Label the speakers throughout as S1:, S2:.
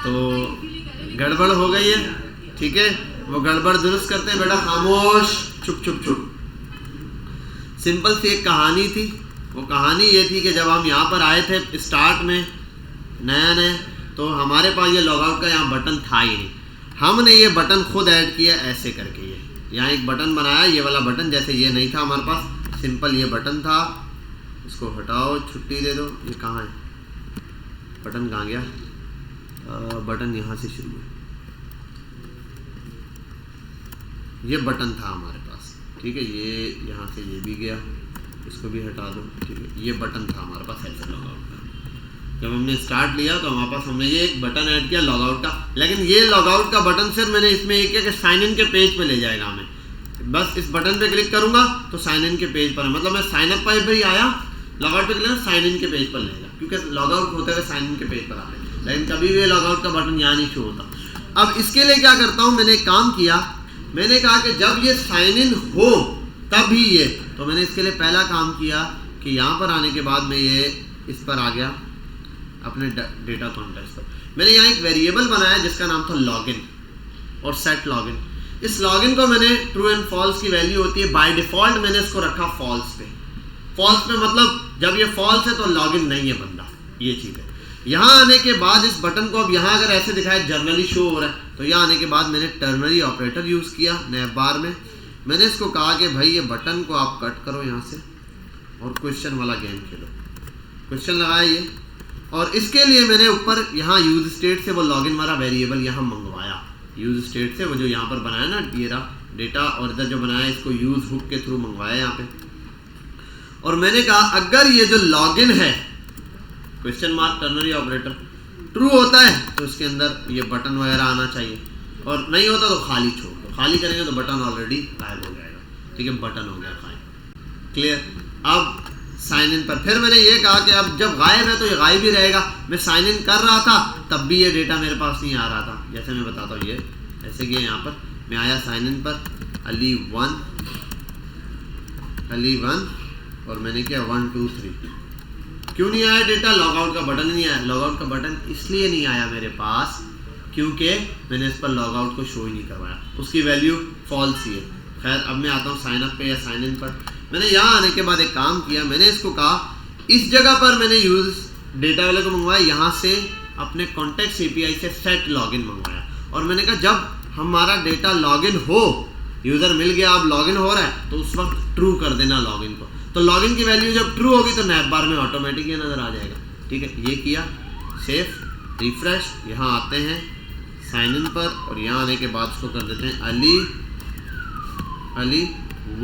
S1: तो गड़बड़ हो गई है, ठीक है, वो गड़बड़ दुरुस्त करते हैं। बेटा खामोश, चुप चुप चुप। सिंपल सी एक कहानी थी। वो कहानी ये थी कि जब हम यहाँ पर आए थे स्टार्ट में नया, तो हमारे पास ये लॉगआउट का यहाँ बटन था ही नहीं। हमने ये बटन खुद ऐड किया ऐसे करके। ये यहाँ एक बटन बनाया, ये वाला बटन, जैसे ये नहीं था हमारे पास, सिंपल ये बटन था। इसको हटाओ, छुट्टी दे दो। ये कहाँ है बटन, कहाँ गया? बटन यहाँ से शुरू है। ये बटन था हमारे पास, ठीक है, ये यहाँ से ये भी गया, इसको भी हटा दो, ठीक है। ये बटन था हमारे पास ऐसे लॉगआउट का। जब हमने स्टार्ट लिया तो हमारे पास हमने ये एक बटन ऐड किया लॉगआउट का। लेकिन ये लॉगआउट का बटन सिर्फ मैंने इसमें एक किया कि साइन इन के पेज पे ले जाएगा हमें। बस इस बटन पे क्लिक करूंगा तो साइन इन के पेज पर है, मतलब मैं साइन अप पर भी आया, लॉगआउट पे क्लिक साइन इन के पेज पर लेगा, क्योंकि लॉगआउट होते हुए साइन इन के पेज पर आते हैं, लेकिन कभी भी लॉगआउट का बटन यहाँ नहीं शो होता। अब इसके लिए क्या करता हूँ, मैंने काम किया, मैंने कहा कि जब ये साइन इन हो तब ही ये, तो मैंने इसके लिए पहला काम किया कि यहाँ पर आने के बाद मैं ये इस पर आ गया अपने डेटा कॉन्टेक्स्ट पर। मैंने यहाँ एक वेरिएबल बनाया जिसका नाम था लॉगिन और सेट लॉगिन। इस लॉगिन को मैंने ट्रू एंड फॉल्स की वैल्यू होती है, बाय डिफॉल्ट मैंने इसको रखा फॉल्स पे। फॉल्स पे मतलब जब ये फॉल्स है तो लॉगिन नहीं है बंदा, ये चीज़ है। यहाँ आने के बाद इस बटन को, अब यहाँ अगर ऐसे दिखाए जर्नली शो हो रहा है, तो यहाँ आने के बाद मैंने टर्नरी ऑपरेटर यूज़ किया नैप बार में। मैंने इसको कहा कि भाई ये बटन को आप कट करो यहाँ से और क्वेश्चन वाला गेम खेलो। क्वेश्चन लगाया ये, और इसके लिए मैंने ऊपर यहाँ यूज स्टेट से वो लॉगिन वाला वेरिएबल यहाँ मंगवाया। यूज स्टेट से वो जो यहाँ पर बनाया ना ये रहा डेटा, और इधर जो बनाया इसको यूज हुक के थ्रू मंगवाया यहाँ पे। और मैंने कहा अगर ये जो लॉगिन है question mark ternary operator true होता है तो इसके अंदर ये बटन वगैरह आना चाहिए, और नहीं होता तो खाली छोड़ दो। खाली करेंगे तो बटन ऑलरेडी गायब हो जाएगा, ठीक है, बटन हो गया गायब। क्लियर? अब साइन इन पर फिर मैंने ये कहा कि अब जब गायब है तो ये गायब ही रहेगा। मैं साइन इन कर रहा था तब भी ये डेटा मेरे पास नहीं आ रहा था। जैसे मैं बताता हूँ, ये ऐसे किया, यहाँ पर मैं आया साइन इन पर, अली वन और मैंने किया 1 2 3। क्यों नहीं आया डेटा? लॉगआउट का बटन नहीं आया। लॉगआउट का बटन इसलिए नहीं आया मेरे पास क्योंकि मैंने इस पर लॉगआउट को शो ही नहीं करवाया, उसकी वैल्यू फॉल्स ही है। खैर अब मैं आता हूँ साइन अप पे या साइन इन पर। मैंने यहाँ आने के बाद एक काम किया, मैंने इसको कहा इस जगह पर मैंने यूज डेटा वाले को मंगवाया, यहाँ से अपने कॉन्टेक्ट API से सेट लॉगिन मंगवाया, और मैंने कहा जब हमारा डेटा लॉगिन हो, यूज़र मिल गया, अब लॉगिन हो रहा है, तो उस वक्त ट्रू कर देना लॉगिन को। तो लॉगिन की वैल्यू जब ट्रू होगी तो नैप बार में ऑटोमेटिक ये नज़र आ जाएगा, ठीक है। ये किया, सेव, रिफ्रेश, यहाँ आते हैं साइन इन पर, और यहाँ आने के बाद इसको कर देते हैं अली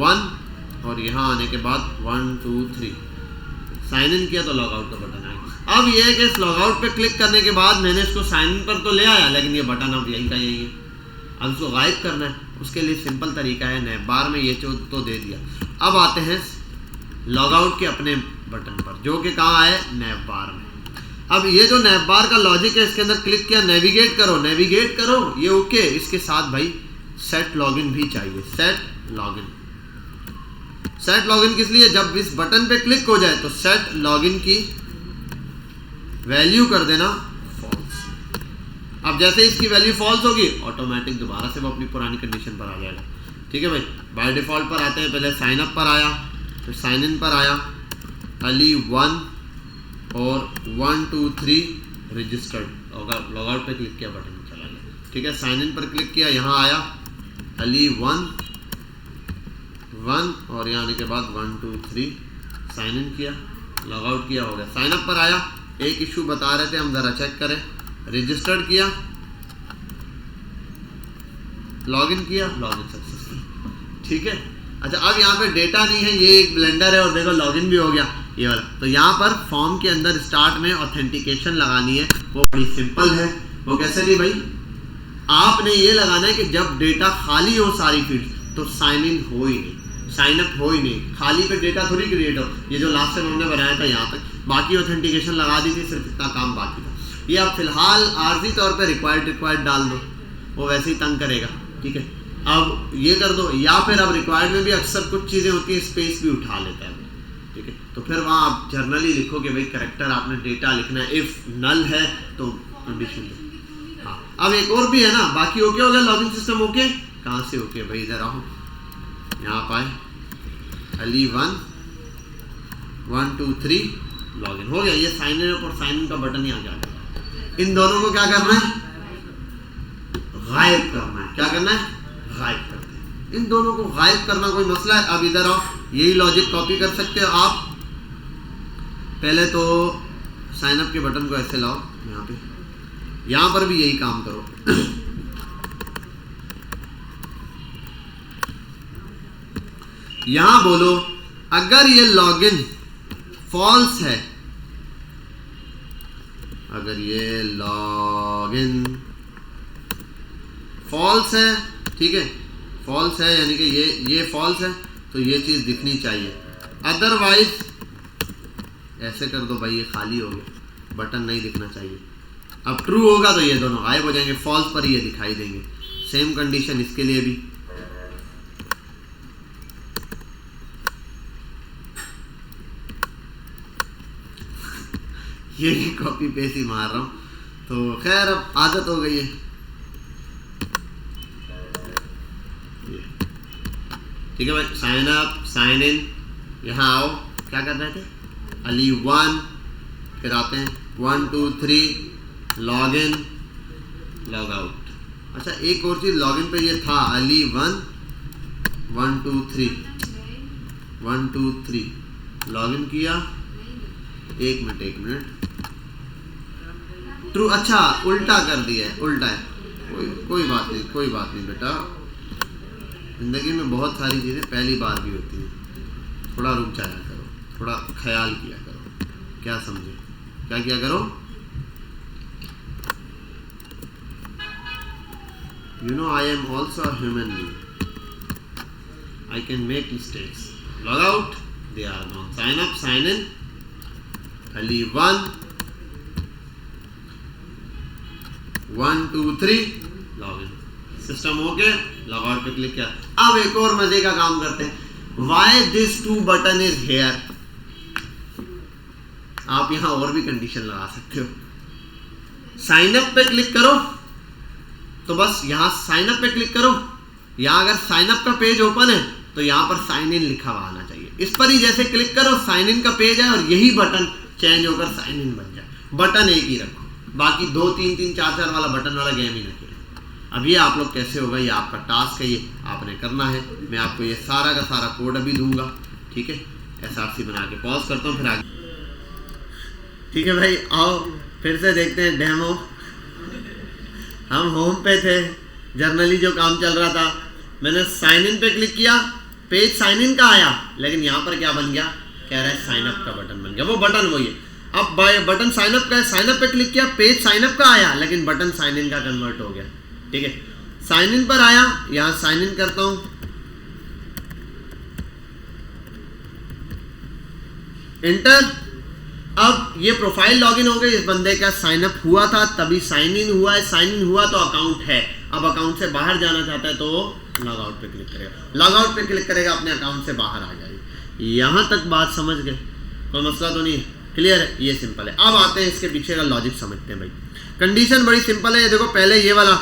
S1: 1, और यहाँ आने के बाद 1 2 3। साइन इन किया तो लॉगआउट का बटन आएगा। अब ये है कि इस लॉगआउट पे क्लिक करने के बाद मैंने इसको साइन इन पर तो ले आया, लेकिन ये बटन अब यहीं का यही है। अब इसको गायब करना है, उसके लिए सिंपल तरीका है, नैप बार में ये तो दे दिया। अब आते हैं लॉगआउट के अपने बटन पर, जो कि कहाँ है, नैप बार में। अब ये जो नैप बार का लॉजिक है, इसके अंदर क्लिक किया, नेविगेट करो, ये ओके। इसके साथ भाई सेट लॉगिन भी चाहिए। सेट लॉगिन किस लिए? जब इस बटन पे क्लिक हो जाए तो सेट लॉगिन की वैल्यू कर देना फॉल्स। अब जैसे इसकी वैल्यू फॉल्स होगी, ऑटोमेटिक दोबारा से वो अपनी पुरानी कंडीशन पर आ जाएगा, ठीक है भाई। बाय डिफॉल्ट पर आते हैं, पहले साइन अप पर आया, फिर साइन इन पर आया, अली 1 और 1 2 3 रजिस्टर्ड होगा, लॉगआउट पे क्लिक किया, बटन चला गया, ठीक है। साइन इन पर क्लिक किया, यहाँ आया अली 1 और यहाँ आने के बाद 1 2 3 साइन इन किया, लॉगआउट किया, हो गया। साइन अप पर आया, एक इशू बता रहे थे, हम ज़रा चेक करें, रजिस्टर्ड किया, लॉगिन किया, लॉगिन सक्सेसफुल, ठीक है। अच्छा अब यहाँ पे डेटा नहीं है, ये एक ब्लेंडर है, और देखो लॉगिन भी हो गया ये वाला। तो यहाँ पर फॉर्म के अंदर स्टार्ट में ऑथेंटिकेशन लगानी है, वो बड़ी सिंपल है। वो कैसे नहीं भाई, आपने ये लगाना है कि जब डेटा खाली हो सारी फील्ड तो साइन इन हो ही नहीं, साइन अप हो ही नहीं, खाली पे डेटा थोड़ी क्रिएट हो। ये जो लास्ट टाइम हमने बनाया था यहाँ तक, बाकी ऑथेंटिकेशन लगा दी थी, सिर्फ इतना काम बाकी था। ये आप फिलहाल आर्जी तौर पे रिक्वायर्ड डाल दो, वो वैसे ही तंग करेगा, ठीक है। अब ये कर दो, या फिर अब रिक्वायर्ड में भी अक्सर कुछ चीज़ें होती हैं, स्पेस भी उठा लेता है, ठीक है। तो फिर वहाँ आप जर्नली लिखो कि भाई करेक्टर आपने डेटा लिखना है, इफ़ नल है तो कंडीशन हाँ, अब एक और भी है ना, बाकी ओके हो गया, लॉगिन सिस्टम ओके। कहाँ से ओके भाई, इधर आओ, यहाँ पाए अली 1 1 2 3 लॉगिन हो गया। ये साइन इन और साइन इन का बटन ही आ गया। इन दोनों को क्या करना है, गायब करना है। क्या करना है, गायब करना है। इन दोनों को गायब करना कोई मसला है? अब इधर आओ, यही लॉजिक कॉपी कर सकते हो आप। पहले तो साइन अप के बटन को ऐसे लाओ यहाँ पे, यहाँ पर भी यही काम करो। यहां बोलो अगर ये लॉगिन फॉल्स है, अगर ये लॉगिन फॉल्स है, ठीक है, फॉल्स है यानी कि ये फॉल्स है तो ये चीज दिखनी चाहिए। अदरवाइज ऐसे कर दो भाई, ये खाली हो गया, बटन नहीं दिखना चाहिए। अब ट्रू होगा तो ये दोनों गायब हो जाएंगे, फॉल्स पर ये दिखाई देंगे। सेम कंडीशन इसके लिए भी। ये भी कॉपी पेस्ट ही मार रहा हूं, तो खैर अब आदत हो गई है। ठीक है भाई, साइन अप साइन इन, यहाँ आओ, क्या कर रहे थे, अली 1, फिर आते हैं 1 2 3 लॉग इन लॉग आउट। अच्छा एक और चीज़, लॉगिन पे ये था अली 1 1 2 3 1 2 3 लॉगिन किया। एक मिनट ट्रू, अच्छा उल्टा कर दिया है, उल्टा है। कोई बात नहीं बेटा, जिंदगी में बहुत सारी चीज़ें पहली बार भी होती हैं। थोड़ा रुक जाया करो, थोड़ा ख्याल किया करो, क्या समझे, क्या किया करो। You know I am also a human being. I can make mistakes. Log out, they are gone. Sign up, sign in. Ali 1 1 2 3 log in, system okay, log out पे क्लिक किया। अब एक और मजे का काम करते हैं। Why this 2 button is here? आप यहां और भी कंडीशन लगा सकते हो। साइन अप पे क्लिक करो तो बस यहाँ साइन अप पे क्लिक करो। यहाँ अगर साइन अप का पेज ओपन है तो यहाँ पर साइन इन लिखा हुआ आना चाहिए। इस पर ही जैसे क्लिक करो साइन इन का पेज है और यही बटन चेंज होकर साइन इन बन जाए। बटन एक ही रखो, बाकी 2 3 3 4 4 वाला बटन वाला गेम ही ना खेलो। अब ये आप लोग कैसे होगा, ये आपका टास्क है, ये आपने करना है। मैं आपको ये सारा का सारा कोड अभी दूंगा, ठीक है। SRC बना के पॉज करता हूँ, फिर आगे। ठीक है भाई, आओ फिर से देखते हैं डेमो। हम होम पे थे, जर्नली जो काम चल रहा था, मैंने साइन इन पे क्लिक किया, पेज साइन इन का आया, लेकिन यहाँ पर क्या बन गया, कह रहा है साइन अप का बटन बन गया। वो बटन वही है। अब बटन साइन अप का है, साइन अप पे क्लिक किया, पेज साइन अप का आया, लेकिन बटन साइन इन का कन्वर्ट हो गया। ठीक है, साइन इन पर आया, यहाँ साइन इन करता हूँ, एंटर। अब ये प्रोफाइल लॉगिन हो गई, इस बंदे का साइन अप हुआ था तभी साइन इन हुआ है, साइन इन हुआ तो अकाउंट है। अब अकाउंट से बाहर जाना चाहता है तो लॉग आउट पे क्लिक करेगा, लॉग आउट पे क्लिक करेगा, अपने अकाउंट से बाहर आ जाएगी। यहां तक बात समझ गए, कोई मसला तो नहीं है, क्लियर है, ये सिंपल है। अब आते हैं इसके पीछे का लॉजिक समझते हैं भाई। कंडीशन बड़ी सिंपल है, ये देखो पहले ये वाला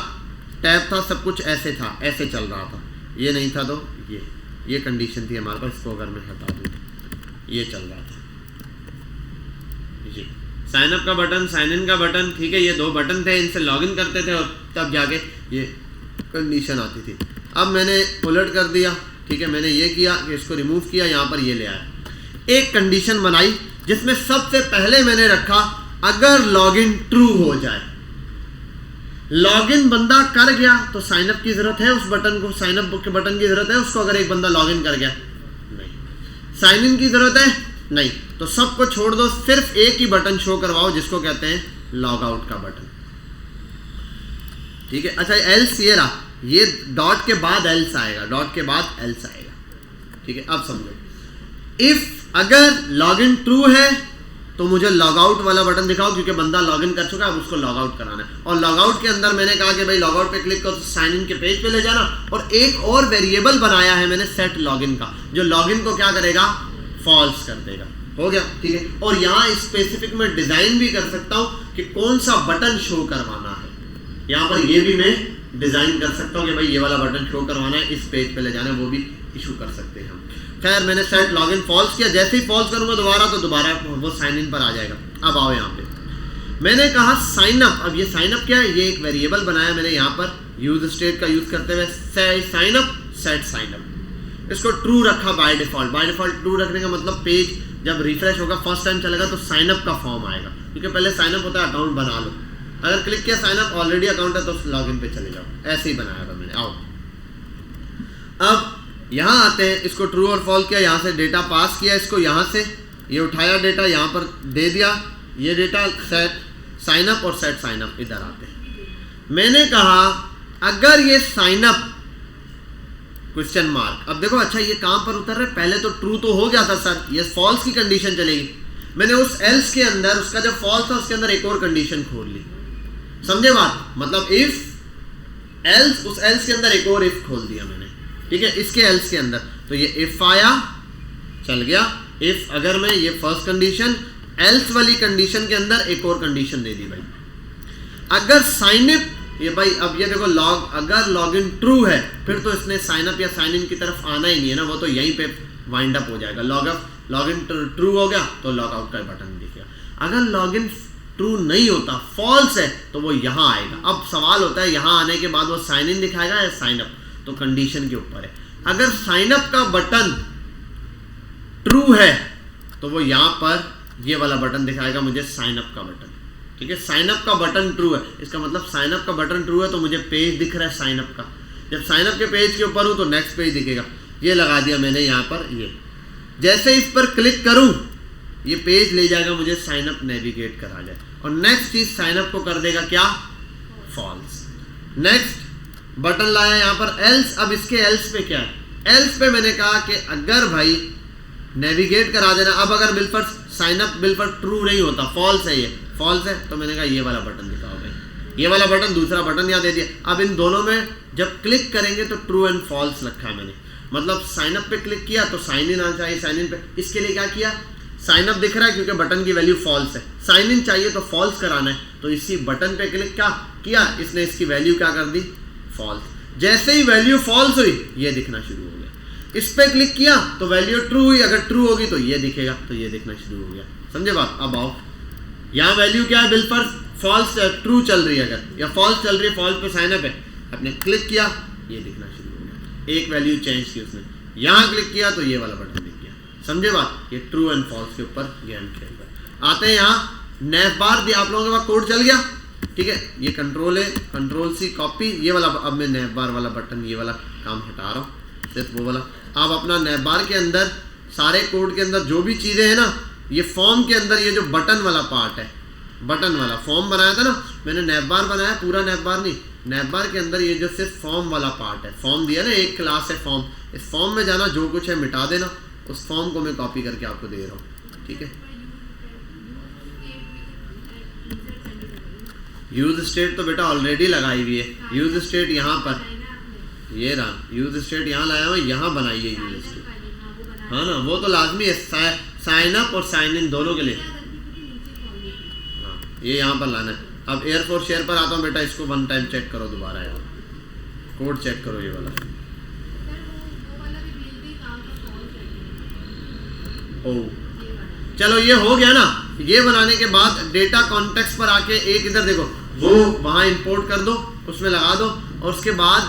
S1: टैब था, सब कुछ ऐसे था, ऐसे चल रहा था, ये नहीं था तो ये कंडीशन थी हमारे पास। इसको अगर मैं हटा दूँ, ये चल रहा था, साइन अप का बटन, साइन इन का बटन, ठीक है, ये 2 बटन थे, इनसे लॉगिन करते थे और तब जाके ये कंडीशन आती थी। अब मैंने उलट कर दिया, ठीक है, मैंने ये किया कि इसको रिमूव किया, यहाँ पर ये ले आया, एक कंडीशन बनाई जिसमें सबसे पहले मैंने रखा अगर लॉगिन ट्रू हो जाए। लॉगिन बंदा कर गया तो साइन अप की जरूरत है, उस बटन को, साइन अप के बटन की जरूरत है उसको। अगर एक बंदा लॉगिन कर गया, नहीं। साइन इन की जरूरत है, नहीं। तो सबको छोड़ दो, सिर्फ एक ही बटन शो करवाओ जिसको कहते हैं लॉग आउट का बटन, ठीक है। अच्छा एल्स ये रहा, ये डॉट के बाद एल्स आएगा, डॉट के बाद एल्स आएगा, ठीक है। अब समझो, इफ अगर लॉगिन ट्रू है तो मुझे लॉग आउट वाला बटन दिखाओ, क्योंकि बंदा लॉगिन कर चुका है, अब उसको लॉग आउट कराना है। और लॉग आउट के अंदर मैंने कहा कि भाई लॉग आउट पे क्लिक करो तो साइन इन के पेज पे ले जाना। और एक और वेरिएबल बनाया है मैंने सेट लॉगिन का, जो लॉगिन को क्या करेगा, फॉल्स कर देगा। हो गया, ठीक है। और यहाँ स्पेसिफिक में डिजाइन भी कर सकता हूं कि कौन सा बटन शो करवाना है, यहाँ पर ये भी मैं डिज़ाइन कर सकता हूँ कि भाई ये वाला बटन शो करवाना है, इस पेज पे ले जाना है, वो भी इशू कर सकते हैं हम। खैर मैंने सेट लॉगिन फॉल्स किया, जैसे ही फॉल्स करूँगा दोबारा वो साइन इन पर आ जाएगा। अब आओ यहाँ पे मैंने कहा साइन अप। अब ये साइन अप क्या है, ये एक वेरिएबल बनाया मैंने यहाँ पर यूज स्टेट का यूज़ करते हुए, sign up set sign up. इसको ट्रू रखा by default. By default true रखने का मतलब पेज जब रिफ्रेश होगा फर्स्ट टाइम चलेगा तो साइन अप का फॉर्म आएगा, क्योंकि पहले साइन अप होता है अकाउंट बना लो। अगर क्लिक किया साइन अप, ऑलरेडी अकाउंट है तो लॉगिन पे चले जाओ। ऐसे ही बनाया था मैंने। आओ अब यहाँ आते हैं, इसको ट्रू और फॉल्स किया, यहाँ से डेटा पास किया, इसको यहाँ से ये उठाया डेटा यहाँ पर दे दिया, ये डेटा सेट साइन अप और सेट साइन अप इधर आते हैं। मैंने कहा अगर ये साइन अप क्वेश्चन मार्क, अब देखो अच्छा ये कहाँ पर उतर रहा है, पहले तो ट्रू तो हो गया था सर, ये फॉल्स की कंडीशन चलेगी। मैंने उस एल्स के अंदर, उसका जब फॉल्स था उसके अंदर एक और कंडीशन खोल ली, समझे बात, मतलब इफ एल्स, उस एल्स के अंदर एक और इफ खोल दिया मैंने, ठीक है, इसके एल्स के अंदर। तो ये इफ आया, चल गया इफ, अगर मैं ये फर्स्ट कंडीशन एल्स वाली कंडीशन के अंदर एक और कंडीशन दे दी भाई, अगर साइन अप, ये भाई अब ये देखो लॉग, अगर लॉगिन ट्रू है फिर तो इसने साइन अप या साइन इन की तरफ आना ही नहीं है ना, वो तो यहीं पे वाइंड अप हो जाएगा। लॉगिन ट्रू हो गया तो लॉग आउट का बटन दिखेगा। अगर लॉगिन ट्रू नहीं होता, फॉल्स है, तो वो यहाँ आएगा। अब सवाल होता है यहाँ आने के बाद वो साइन इन दिखाएगा या साइन अप, तो कंडीशन के ऊपर है। अगर साइन अप का बटन ट्रू है तो वो यहाँ पर ये वाला बटन दिखाएगा मुझे, साइन अप का बटन, ठीक है। साइन अप का बटन ट्रू है, इसका मतलब साइन अप का बटन ट्रू है तो मुझे पेज दिख रहा है साइन अप का। जब साइन अप के पेज के ऊपर हूँ तो नेक्स्ट पेज दिखेगा। ये लगा दिया मैंने यहाँ पर, ये जैसे इस पर क्लिक करूँ ये पेज ले जाएगा मुझे साइन अप नेविगेट करा जाए, और नेक्स्ट चीज साइन अप को कर देगा क्या, फॉल्स। नेक्स्ट बटन लाया यहाँ पर एल्स। अब इसके एल्स पे क्या है, एल्स पे मैंने कहा कि अगर भाई नेविगेट करा देना। अब अगर बिलफर साइन अप बिलफर ट्रू नहीं होता, फॉल्स है, ये फॉल्स है, तो मैंने कहा ये वाला बटन दिखाओ भाई, ये वाला बटन, दूसरा बटन यहाँ दे दिया। अब इन दोनों में जब क्लिक करेंगे तो ट्रू एंड फॉल्स रखा है मैंने, मतलब साइन अप पे क्लिक किया तो साइन इन आना चाहिए, साइन इन पे, इसके लिए क्या किया, साइन अप दिख रहा है क्योंकि बटन की वैल्यू फॉल्स है, साइन इन चाहिए तो फॉल्स कराना है, तो इसी बटन पे क्लिक क्या किया, इसने इसकी वैल्यू क्या कर दी, फॉल्स। जैसे ही वैल्यू फॉल्स हुई ये दिखना शुरू हो गया, इस पे क्लिक किया तो वैल्यू ट्रू हुई, अगर ट्रू होगी तो ये दिखेगा, तो ये दिखना शुरू हो गया, समझे बात। अब आओ यहाँ वैल्यू क्या है, बिलफर फॉल्स ट्रू चल रही है, अगर या फॉल्स चल रही है, फॉल्स पे साइन अप है, आपने क्लिक किया ये दिखना शुरू हो गया, एक वैल्यू चेंज की उसने, यहाँ क्लिक किया तो ये वाला बटन दिख गया, समझे बात। ये ट्रू एंड फॉल्स के ऊपर गेम खेल रहा है। आते हैं यहाँ नैव बार दिया, आप लोगों के पास कोड चल गया, ठीक है, ये कंट्रोल है, कंट्रोल सी कॉपी, ये वाला अब मैं नैव बार वाला बटन, ये वाला काम हटा रहा हूँ, सिर्फ वो वाला। आप अपना नैव बार के अंदर सारे कोड के अंदर जो भी चीज़ें हैं ना, ये फॉर्म के अंदर ये जो बटन वाला पार्ट है, बटन वाला फॉर्म बनाया था ना मैंने, नैव बार बनाया, पूरा नैव बार नहीं, नैव बार के अंदर ये जो सिर्फ फॉर्म वाला पार्ट है, फॉर्म दिया ना, एक क्लास है फॉर्म, इस फॉर्म में जाना, जो कुछ है मिटा देना, उस फॉर्म को मैं कॉपी करके आपको दे रहा हूँ, ठीक है। यूज स्टेट तो बेटा ऑलरेडी लगाई हुई है, यूज स्टेट यहाँ पर, ये रहा यूज स्टेट यहाँ लाया हुआ, यहाँ बनाई है यूज स्टेट, हाँ ना, वो तो लाजमी है, साइन अप और साइन इन दोनों के लिए, हाँ ये यहाँ पर लाना है। अब एयरफोर्स शेयर पर आता हूँ बेटा, इसको वन टाइम चेक करो दोबारा, यार कोड चेक करो ये वाला, ओ चलो ये हो गया ना। ये बनाने के बाद डेटा कॉन्टेक्स्ट पर आके एक इधर देखो, वो वहाँ इंपोर्ट कर दो, उसमें लगा दो, और उसके बाद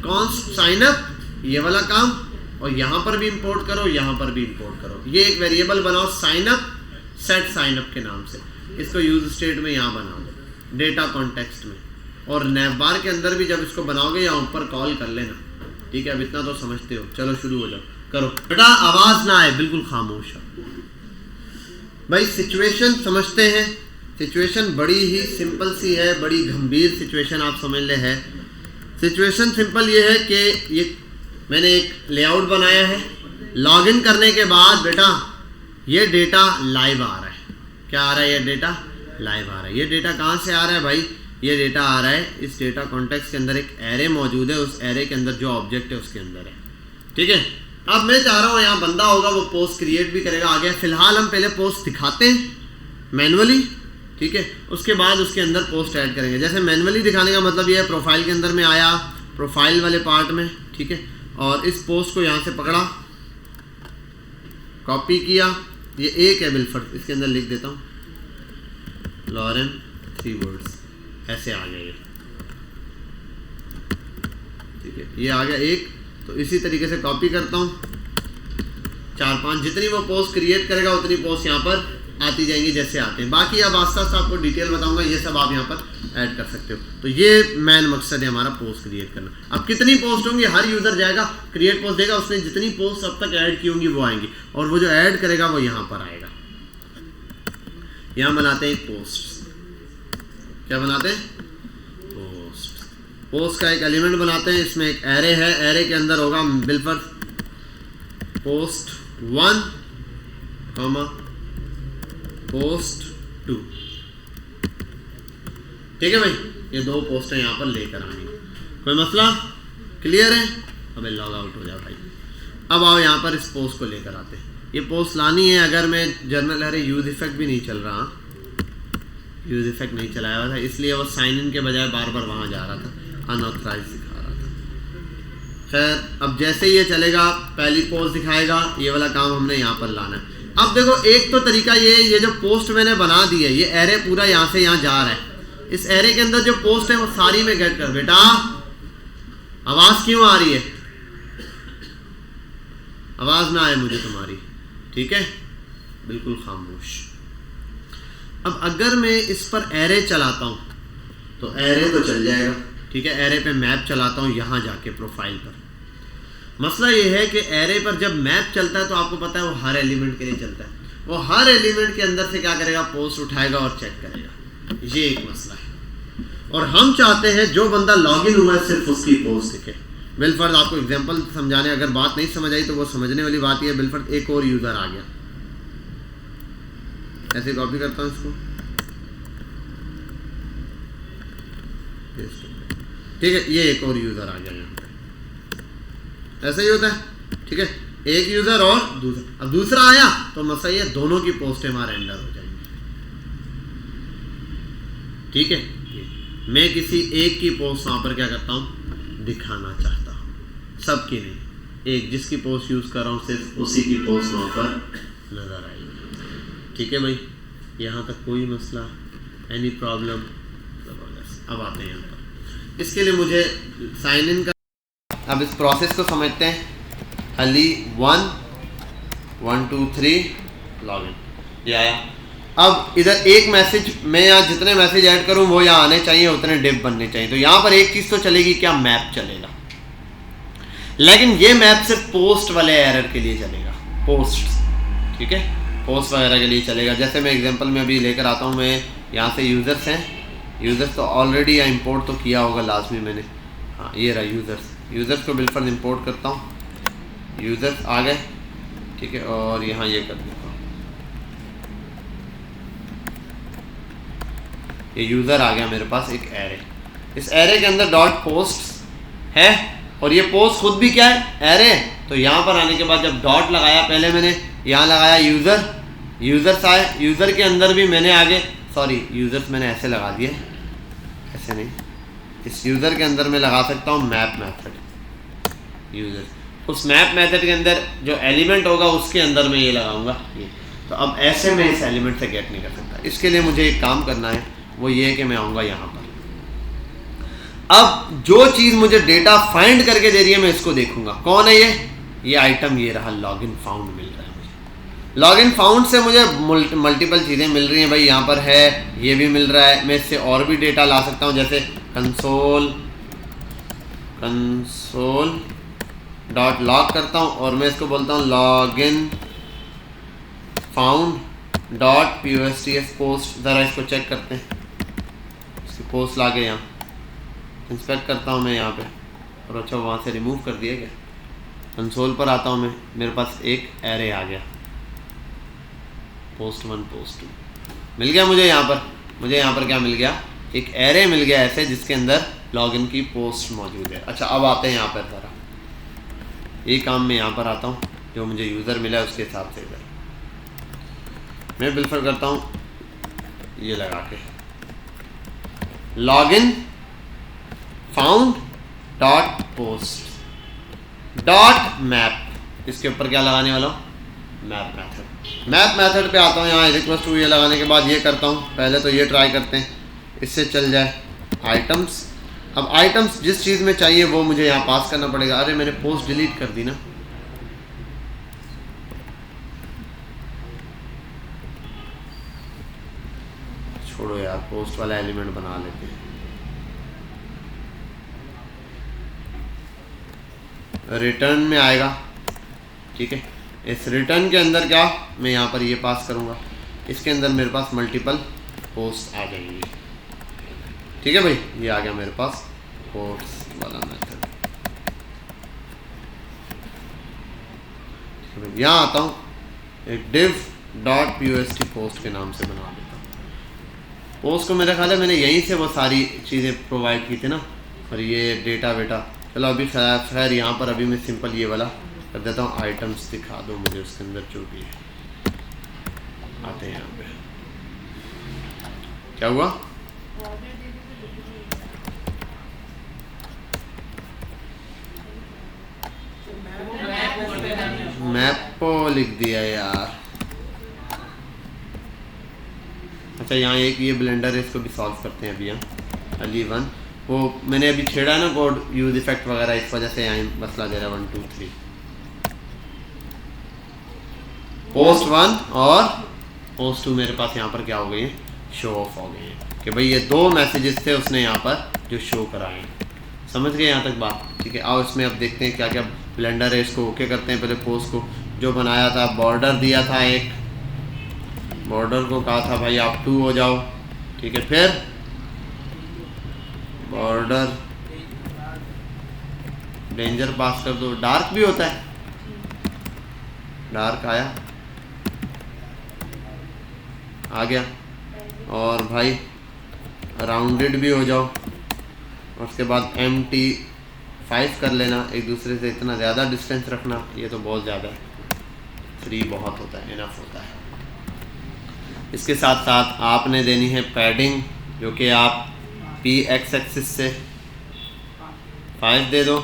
S1: कॉन्स्ट साइन अप, ये वाला काम, और यहाँ पर भी इंपोर्ट करो, यहाँ पर भी इंपोर्ट करो। ये एक वेरिएबल बनाओ sign up set sign up के नाम से, इसको यूज स्टेट में यहाँ बना दो, डेटा कॉन्टेक्स्ट में, और नैव बार के अंदर भी जब इसको बनाओगे यहाँ ऊपर कॉल कर लेना, ठीक है। अब इतना तो समझते हो, चलो शुरू हो जाओ, करो बेटा, आवाज़ ना आए, बिल्कुल खामोश भाई। सिचुएशन समझते हैं, सिचुएशन बड़ी ही सिंपल सी है, बड़ी गंभीर सिचुएशन आप समझ ले है। सिचुएशन सिंपल ये है कि ये मैंने एक लेआउट बनाया है, लॉगिन करने के बाद बेटा ये डेटा लाइव आ रहा है, क्या आ रहा है, ये डेटा लाइव आ रहा है। ये डेटा कहाँ से आ रहा है भाई, ये डेटा आ रहा है इस डेटा कॉन्टेक्स्ट के अंदर, एक एरे मौजूद है, उस एरे के अंदर जो ऑब्जेक्ट है उसके अंदर है, ठीक है। अब मैं चाह रहा हूँ यहाँ बंदा होगा, वो पोस्ट क्रिएट भी करेगा, आगे फिलहाल हम पहले पोस्ट दिखाते हैं मैनुअली, ठीक है। उसके बाद उसके अंदर पोस्ट ऐड करेंगे। जैसे मैन्युअली दिखाने का मतलब ये है, प्रोफाइल के अंदर में आया, प्रोफाइल वाले पार्ट में, ठीक है, और इस पोस्ट को यहाँ से पकड़ा, कॉपी किया, ये एक है बिलफर्ड, इसके अंदर लिख देता हूँ लॉरेन 3 वर्ड्स, ऐसे आ गया ये, ठीक है, ये आ गया एक। तो इसी तरीके से कॉपी करता हूँ, 4-5 जितनी वो पोस्ट क्रिएट करेगा उतनी पोस्ट यहाँ पर आती जाएंगी जैसे आते हैं। बाकी अब आस्ता आस्ता आपको डिटेल बताऊंगा, ये सब आप यहाँ पर ऐड कर सकते हो। तो ये मेन मकसद है हमारा पोस्ट क्रिएट करना। अब कितनी पोस्ट होंगी, हर यूज़र जाएगा क्रिएट पोस्ट देगा, उसने जितनी पोस्ट अब तक ऐड की होंगी वो आएंगी, और वो जो ऐड करेगा वो यहाँ पर आएगा। यहाँ बनाते हैं एक पोस्ट, क्या बनाते हैं, पोस्ट। पोस्ट का एक एलिमेंट बनाते हैं, इसमें एक एरे है, एरे के अंदर होगा बिलफर्ड पोस्ट 1, पोस्ट 2, ठीक है भाई। ये 2 पोस्टें यहाँ पर लेकर आनी, कोई मसला, क्लियर है। अबे लॉग आउट हो जाओ भाई। अब आओ यहाँ पर इस पोस्ट को लेकर आते हैं। ये पोस्ट लानी है, अगर मैं जर्नल, अरे यूज इफेक्ट भी नहीं चल रहा, यूज इफेक्ट नहीं चलाया हुआ था, इसलिए वो साइन इन के बजाय बार बार वहाँ जा रहा था, अनऑथराइज दिखा रहा था। खैर अब जैसे ही ये चलेगा, पहली पोस्ट दिखाएगा, ये वाला काम हमने यहाँ पर लाना है। अब देखो, एक तो तरीका ये जो पोस्ट मैंने बना दी है, ये एरे पूरा यहाँ से यहाँ जा रहा है, इस एरे के अंदर जो पोस्ट है वो सारी में गेट कर। बेटा आवाज क्यों आ रही है, आवाज ना आए मुझे तुम्हारी, ठीक है, बिल्कुल खामोश। अब अगर मैं इस पर एरे चलाता हूं तो एरे तो चल जाएगा, ठीक है। एरे पे मैप चलाता हूं यहां जाके प्रोफाइल पर। मसला ये है कि एरे पर जब मैप चलता है तो आपको पता है वो हर एलिमेंट के लिए चलता है, वो हर एलिमेंट के अंदर से क्या करेगा, पोस्ट उठाएगा और चेक करेगा। ये एक मसला है, और हम चाहते हैं जो बंदा लॉगिन हुआ है सिर्फ उसकी पोस्ट दिखे। बिलफर्ड आपको एग्जांपल समझाने, अगर बात नहीं समझ आई तो वो समझने वाली बात ये है। बिलफर्ड एक और यूजर आ गया, ऐसे कॉपी करता हूँ इसको, ठीक है, ये एक और यूजर आ गया यहाँ पे, ऐसा ही होता है, ठीक है, एक यूजर और दूसरा। अब दूसरा आया तो मसला ये, दोनों की पोस्टें हमारे रेंडर हो जाएंगी, ठीक है। मैं किसी एक की पोस्ट वहां पर क्या करता हूँ, दिखाना चाहता हूँ, सबकी नहीं, एक जिसकी पोस्ट यूज कर रहा हूँ सिर्फ उसी की पोस्ट वहां पर नजर आएगी, ठीक है भाई। यहाँ तक कोई मसला, एनी प्रॉब्लम, जबरदस्त। अब आते हैं यहाँ पर, इसके लिए मुझे साइन इन का, अब इस प्रोसेस को समझते हैं। अली 1 1 2 3 लॉगिन, ये आया। अब इधर एक मैसेज, मैं यहाँ जितने मैसेज ऐड करूँ वो यहाँ आने चाहिए, उतने डिव बनने चाहिए। तो यहाँ पर एक चीज़ तो चलेगी, क्या मैप चलेगा, लेकिन ये मैप सिर्फ पोस्ट वाले एरर के लिए चलेगा, पोस्ट, ठीक है, पोस्ट वगैरह के लिए चलेगा। जैसे मैं एग्जांपल में अभी लेकर आता हूँ, मैं यहाँ से यूज़र्स हैं, यूज़र्स तो ऑलरेडी यहाँ इंपोर्ट तो किया होगा लाजमी मैंने, हाँ ये रहा यूज़र्स, यूज़र्स को बिलफर्ड इंपोर्ट करता हूँ, यूज़र्स आ गए, ठीक है, और यहाँ ये कर देता हूँ, ये यूज़र आ गया मेरे पास एक एरे। इस एरे के अंदर डॉट पोस्ट है, और ये पोस्ट खुद भी क्या है, एरे। तो यहाँ पर आने के बाद जब डॉट लगाया, पहले मैंने यहाँ लगाया यूज़र, यूज़र्स आए, यूज़र के अंदर भी मैंने आगे, सॉरी यूज़र्स मैंने ऐसे लगा दिए, ऐसे नहीं, इस यूज़र के अंदर मैं लगा सकता हूँ मैप मेथड, यूज़र, उस मैप मेथड के अंदर जो एलिमेंट होगा उसके अंदर मैं ये लगाऊंगा ये। तो अब ऐसे मैं इस एलिमेंट से गेट नहीं कर सकता, इसके लिए मुझे एक काम करना है, वो ये है कि मैं आऊँगा यहाँ पर। अब जो चीज़ मुझे डेटा फाइंड करके दे रही है मैं इसको देखूंगा, कौन है ये आइटम, ये रहा, लॉगिन फाउंड मिल रहा है मुझे। लॉगिन फाउंड से मुझे मल्टीपल चीज़ें मिल रही हैं भाई, यहाँ पर है, ये भी मिल रहा है, मैं इससे और भी डेटा ला सकता हूँ, जैसे कंसोल डॉट लॉग करता हूँ, और मैं इसको बोलता हूँ login found dot POSTF post. ज़रा इसको चेक करते हैं, इसकी पोस्ट ला के यहाँ इंस्पेक्ट करता हूँ मैं यहाँ पे, और अच्छा वहाँ से रिमूव कर दिया गया। कंसोल पर आता हूँ मैं, मेरे पास एक एरे आ गया, पोस्ट 1 पोस्ट 2 मिल गया मुझे यहाँ पर। मुझे यहाँ पर क्या मिल गया, एक एरे मिल गया ऐसे, जिसके अंदर लॉगिन की पोस्ट मौजूद है। अच्छा अब आते हैं यहाँ पर, ज़रा ये काम मैं यहाँ पर आता हूँ, जो मुझे यूज़र मिला है उसके हिसाब से इधर मैं बिलफर करता हूँ ये लगा के login found dot post dot map, इसके ऊपर क्या लगाने वाला हूँ, मैप मेथड। मैप मेथड पे आता हूँ, यहाँ रिक्वेस्ट टू ये लगाने के बाद ये करता हूँ। पहले तो ये ट्राई करते हैं, इससे चल जाए। आइटम्स, अब आइटम्स जिस चीज़ में चाहिए वो मुझे यहाँ पास करना पड़ेगा। अरे मैंने पोस्ट डिलीट कर दी ना, छोड़ो यार, पोस्ट वाला एलिमेंट बना लेते हैं। रिटर्न में आएगा, ठीक है। इस रिटर्न के अंदर क्या, मैं यहाँ पर ये पास करूँगा, इसके अंदर मेरे पास मल्टीपल पोस्ट आ जाएंगी, ठीक है भाई। ये आ गया मेरे पास पोस्ट वाला मेथड। यहाँ आता हूँ, एक div डॉट pust पोस्ट के नाम से बना देता हूँ। पोस्ट को मेरा ख्याल है मैंने यहीं से वो सारी चीज़ें प्रोवाइड की थी ना, और ये डेटा वेटा। चलो अभी खैर यहाँ पर अभी मैं सिंपल ये वाला कर देता हूँ। आइटम्स दिखा दो मुझे उसके अंदर जो भी है। आते हैं यहाँ पे, क्या हुआ, मैपो लिख दिया यार। अच्छा यहाँ एक ये ब्लेंडर है, इसको भी सॉल्व करते हैं अभी। यहाँ अली 1 वो मैंने अभी छेड़ा है ना कोड, यूज इफेक्ट वगैरह, इस वजह से यहाँ मसला दे रहा है। 1 2 3 पोस्ट 1 और पोस्ट 2 मेरे पास यहाँ पर क्या हो गई है, शो ऑफ हो गई है कि भाई ये 2 मैसेजेस थे उसने यहाँ पर जो शो कराए। समझ गए यहाँ तक बात, ठीक है। आओ इसमें अब देखते हैं क्या क्या ब्लेंडर है, इसको ओके करते हैं। पहले पोस्ट को जो बनाया था, बॉर्डर दिया था, एक बॉर्डर को कहा था भाई आप 2 हो जाओ, ठीक है। फिर बॉर्डर डेंजर पास कर दो, डार्क भी होता है, डार्क आया, आ गया। और भाई राउंडेड भी हो जाओ, और उसके बाद MT5 कर लेना, एक दूसरे से इतना ज़्यादा डिस्टेंस रखना, ये तो बहुत ज़्यादा है, 3 बहुत होता है, इनफ होता है। इसके साथ साथ आपने देनी है पैडिंग, जो कि आप PX एक्सिस से 5 दे दो,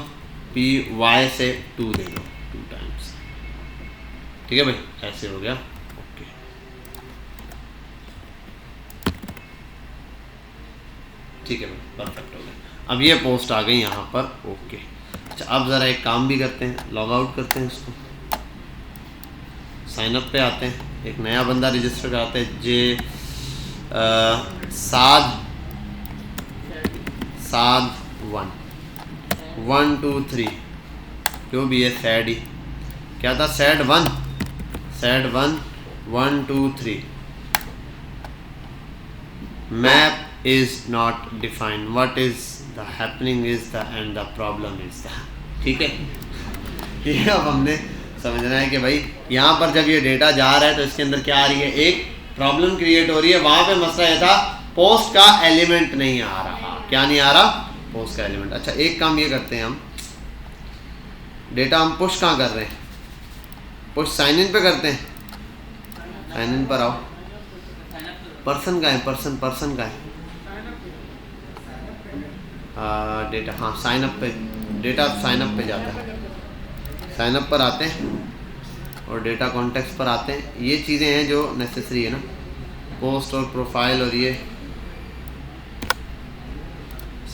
S1: PY से 2 दे दो, 2 टाइम्स, ठीक है भाई। ऐसे हो गया, ओके। ठीक है भाई, परफेक्ट हो गया। अब ये पोस्ट आ गई यहाँ पर, ओके। अच्छा अब ज़रा एक काम भी करते हैं, लॉग आउट करते हैं इसको, साइन अप पे आते हैं, एक नया बंदा रजिस्टर कराते हैं, साद 1 2 3 जो भी है, सैड ही क्या था, sad 1 1 2 3 map is not defined, what is the happening is the end the problem is the, ठीक है। ये अब हमने समझना है कि भाई यहाँ पर जब ये डेटा जा रहा है तो इसके अंदर क्या आ रही है, एक प्रॉब्लम क्रिएट हो रही है। वहाँ पे मसला ये था पोस्ट का एलिमेंट नहीं आ रहा, क्या नहीं आ रहा, पोस्ट का एलिमेंट। अच्छा एक काम ये करते हैं, हम डेटा हम पुश कहाँ कर रहे हैं, पुश साइन इन पे करते हैं। साइन इन पर आओ, पर्सन का है, पर्सन का है डेटा, हाँ साइन अप पे, डेटा साइन अप पे जाता है। साइन अप पर आते हैं और डेटा कॉन्टेक्स्ट पर आते हैं। ये चीज़ें हैं जो नेसेसरी है ना, पोस्ट और प्रोफाइल, और ये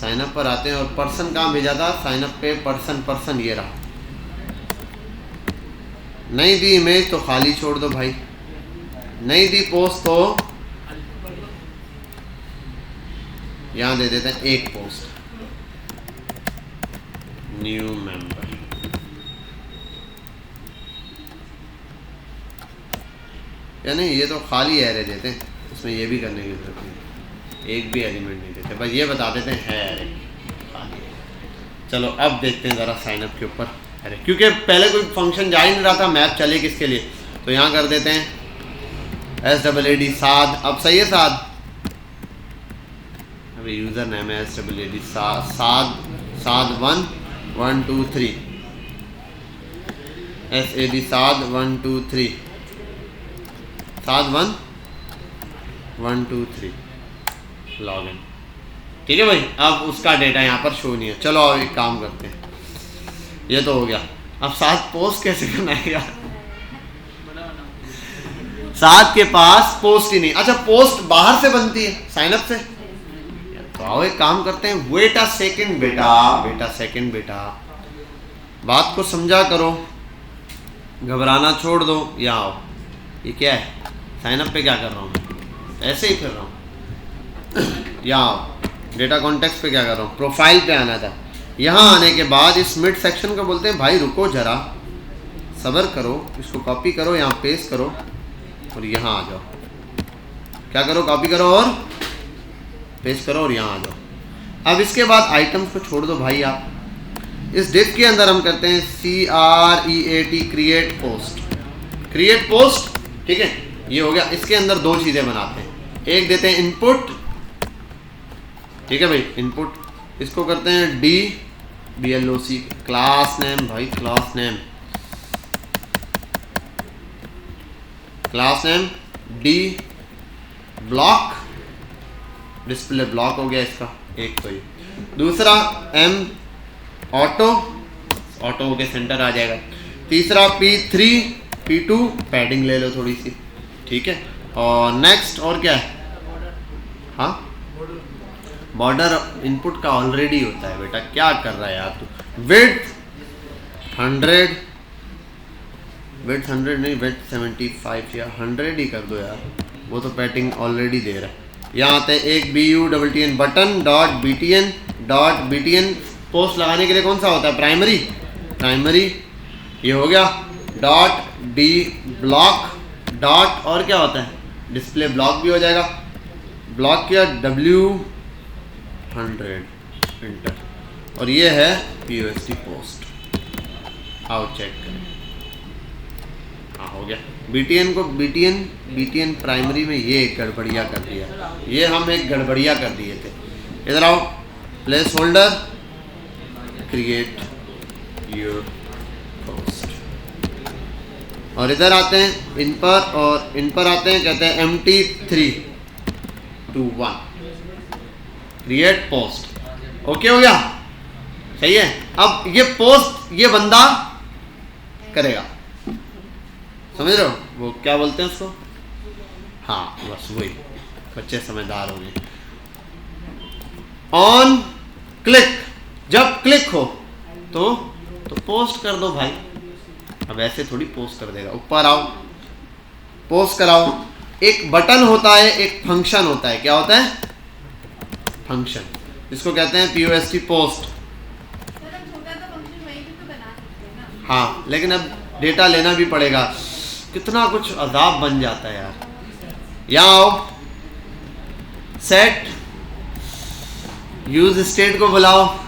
S1: साइन अप पर आते हैं। और पर्सन कहाँ भेजा था, साइन अप पे पर्सन ये रहा। नहीं दी इमेज तो खाली छोड़ दो भाई, नहीं दी पोस्ट तो यहाँ दे देते हैं एक पोस्ट, न्यू मेंबर। या नहीं, ये तो खाली एरे देते हैं, इसमें ये भी करने की जरूरत नहीं, एक भी एलिमेंट नहीं देते, बस ये बता देते हैं है एरे खाली। चलो अब देखते हैं ज़रा साइन अप के ऊपर एरे, क्योंकि पहले कोई फंक्शन जा ही नहीं रहा था, मैप चले किसके लिए, तो यहाँ कर देते हैं SAAD साद। अब सही है साद, अभी यूज़र नेम है SAAD साद 1 2 3 SAD साद 1 2 3 साद 1 1 2 3 लॉगिन। ठीक है भाई, अब उसका डेटा यहाँ पर शो नहीं है। चलो अब एक काम करते हैं, ये तो हो गया। अब साथ पोस्ट कैसे करना है यार, साथ के पास पोस्ट ही नहीं। अच्छा पोस्ट बाहर से बनती है साइन अप से, तो आओ एक काम करते हैं। वेट अ सेकंड बेटा, वेट अ सेकंड बेटा, बात को समझा करो, घबराना छोड़ दो। यहाँ आओ, ये क्या है, साइन अप पे क्या कर रहा हूँ, ऐसे ही फिर रहा हूँ। यहाँ आओ, डेटा कॉन्टेक्स्ट पे क्या कर रहा हूँ, प्रोफाइल पे आना था। यहाँ आने के बाद इस मिड सेक्शन को बोलते हैं भाई रुको जरा, सब्र करो, इसको कॉपी करो, यहाँ पेस्ट करो और यहाँ आ जाओ। क्या करो, कॉपी करो और पेस्ट करो और यहाँ आ जाओ। अब इसके बाद आइटम्स को छोड़ दो भाई आप। इस डिव के अंदर हम करते हैं CREAT, create post, create post. ठीक है, ये हो गया। इसके अंदर दो चीज़ें बनाते हैं, एक देते हैं इनपुट। ठीक है भाई, इनपुट, इसको करते हैं DBLOC, क्लास नेम भाई, class name, class name D block, display block हो गया इसका एक। तो ये दूसरा M ऑटो, ऑटो हो के सेंटर आ जाएगा। तीसरा P3 P2 पैडिंग ले लो थोड़ी सी। ठीक है, और नेक्स्ट और क्या है, हाँ बॉर्डर इनपुट का ऑलरेडी होता है बेटा, क्या कर रहा है यार तू। विड्थ 100, विड्थ 100 नहीं, विड्थ 75 या 100 ही कर दो यार, वो तो पैडिंग ऑलरेडी दे रहा है। यहाँ आते हैं एक BUTTN button dot BTN, post लगाने के लिए कौन सा होता है, प्राइमरी, प्राइमरी ये हो गया। डॉट D ब्लॉक डॉट, और क्या होता है, डिस्प्ले ब्लॉक भी हो जाएगा। ब्लॉक किया W100 इंटर, और ये है POST पोस्ट। आओ चेक करें, हाँ हो गया। BTN को BTN प्राइमरी में ये एक गड़बड़िया कर दिया, ये हम एक गड़बड़िया कर दिए थे। इधर आओ, place holder, create your post, और इधर आते हैं इन पर, और इन पर आते हैं, कहते हैं MT321 क्रिएट पोस्ट। ओके हो गया, सही है। अब ये पोस्ट ये बंदा करेगा, समझ रहे हो, वो क्या बोलते हैं उसको, हाँ बस वही, बच्चे समझदार हो गए। ऑन क्लिक, जब क्लिक हो तो पोस्ट कर दो भाई। अब ऐसे थोड़ी पोस्ट कर देगा, ऊपर आओ, पोस्ट कराओ। एक बटन होता है, एक फंक्शन होता है, क्या होता है, फंक्शन, इसको कहते हैं POST पोस्ट। हाँ लेकिन अब डेटा लेना भी पड़ेगा, कितना कुछ अजाब बन जाता है यार। यहाँ आओ, सेट यूज स्टेट को बुलाओ,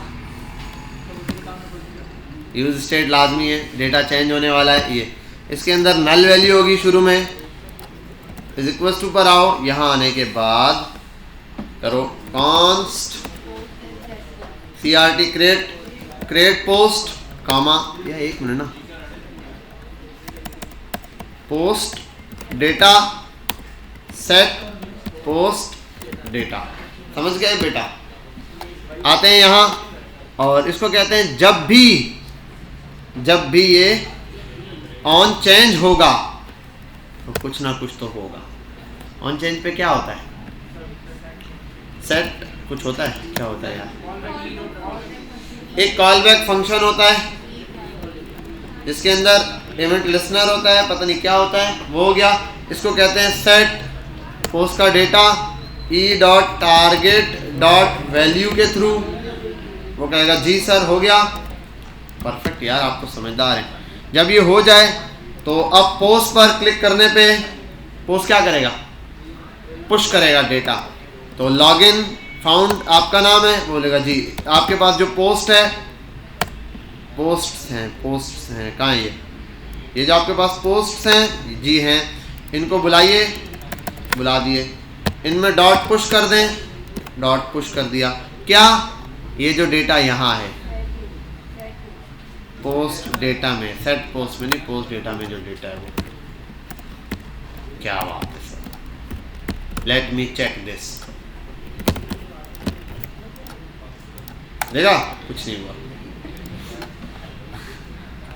S1: यूज स्टेट लाजमी है, डेटा चेंज होने वाला है ये। इसके अंदर नल वैल्यू होगी शुरू में, इज इक्वल टू पर आओ। यहाँ आने के बाद करो कॉन्स्ट CRT क्रिएट पोस्ट कामा, या एक मिनट ना, post data set post data, समझ गए बेटा। आते हैं यहाँ, और इसको कहते हैं जब भी ये ऑन चेंज होगा तो कुछ ना कुछ तो होगा। ऑन चेंज पे क्या होता है, सेट कुछ होता है, क्या होता है यार, एक कॉल बैक फंक्शन होता है जिसके अंदर इवेंट लिसनर होता है, पता नहीं क्या होता है, वो हो गया। इसको कहते हैं सेट पोस्ट का डेटा e.target.value के थ्रू, वो कहेगा जी सर हो गया, परफेक्ट यार, आप तो समझदार हैं। जब ये हो जाए तो अब पोस्ट पर क्लिक करने पे पोस्ट क्या करेगा, पुश करेगा डेटा। तो लॉगिन फाउंड आपका नाम है, बोलेगा जी आपके पास जो पोस्ट है, पोस्ट्स हैं कहाँ है ये जो आपके पास पोस्ट्स हैं जी हैं, इनको बुलाइए, बुला दिए। इनमें डॉट पुश कर दें, डॉट पुश कर दिया। क्या, ये जो डेटा यहाँ है पोस्ट डेटा में, सेट पोस्ट में नहीं, पोस्ट डेटा में जो डेटा है वो, क्या बात है sir, let me check this. देखा कुछ नहीं हुआ।